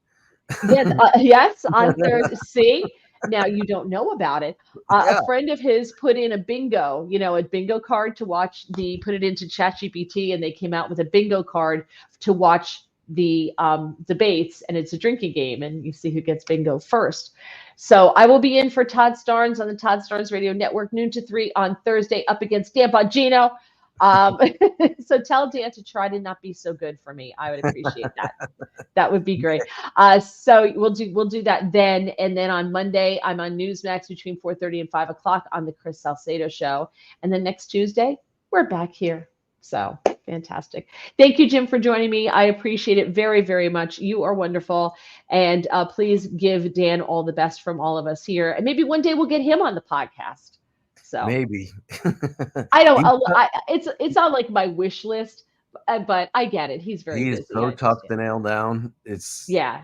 yes, on Thursday. See, now you don't know about it. A Yeah. friend of his put in a bingo, a bingo card to watch put it into ChatGPT, and they came out with a bingo card to watch the debates, and it's a drinking game, and you see who gets bingo first. So I will be in for Todd Starnes on the Todd Starnes Radio Network, noon to 3 on Thursday, up against Dan Bongino. Um, so tell Dan to try to not be so good for me. I would appreciate that. That would be great. So we'll do that then, and then on Monday I'm on Newsmax between 4:30 and 5 o'clock on the Chris Salcedo Show, and then next Tuesday we're back here. So fantastic! Thank you, Jim, for joining me. I appreciate it very, very much. You are wonderful, and please give Dan all the best from all of us here, and maybe one day we'll get him on the podcast. So Maybe. I don't. It's on like my wish list, but I get it. He's very He is busy. so I tough to understand. nail down. Yeah.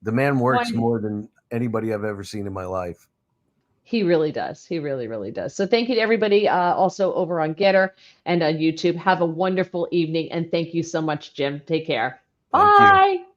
The man works Well, more than anybody I've ever seen in my life. he really does. He really, really does. So thank you to everybody also over on Getter and on YouTube. Have a wonderful evening. And thank you so much, Jim. Take care. Thank you. Bye.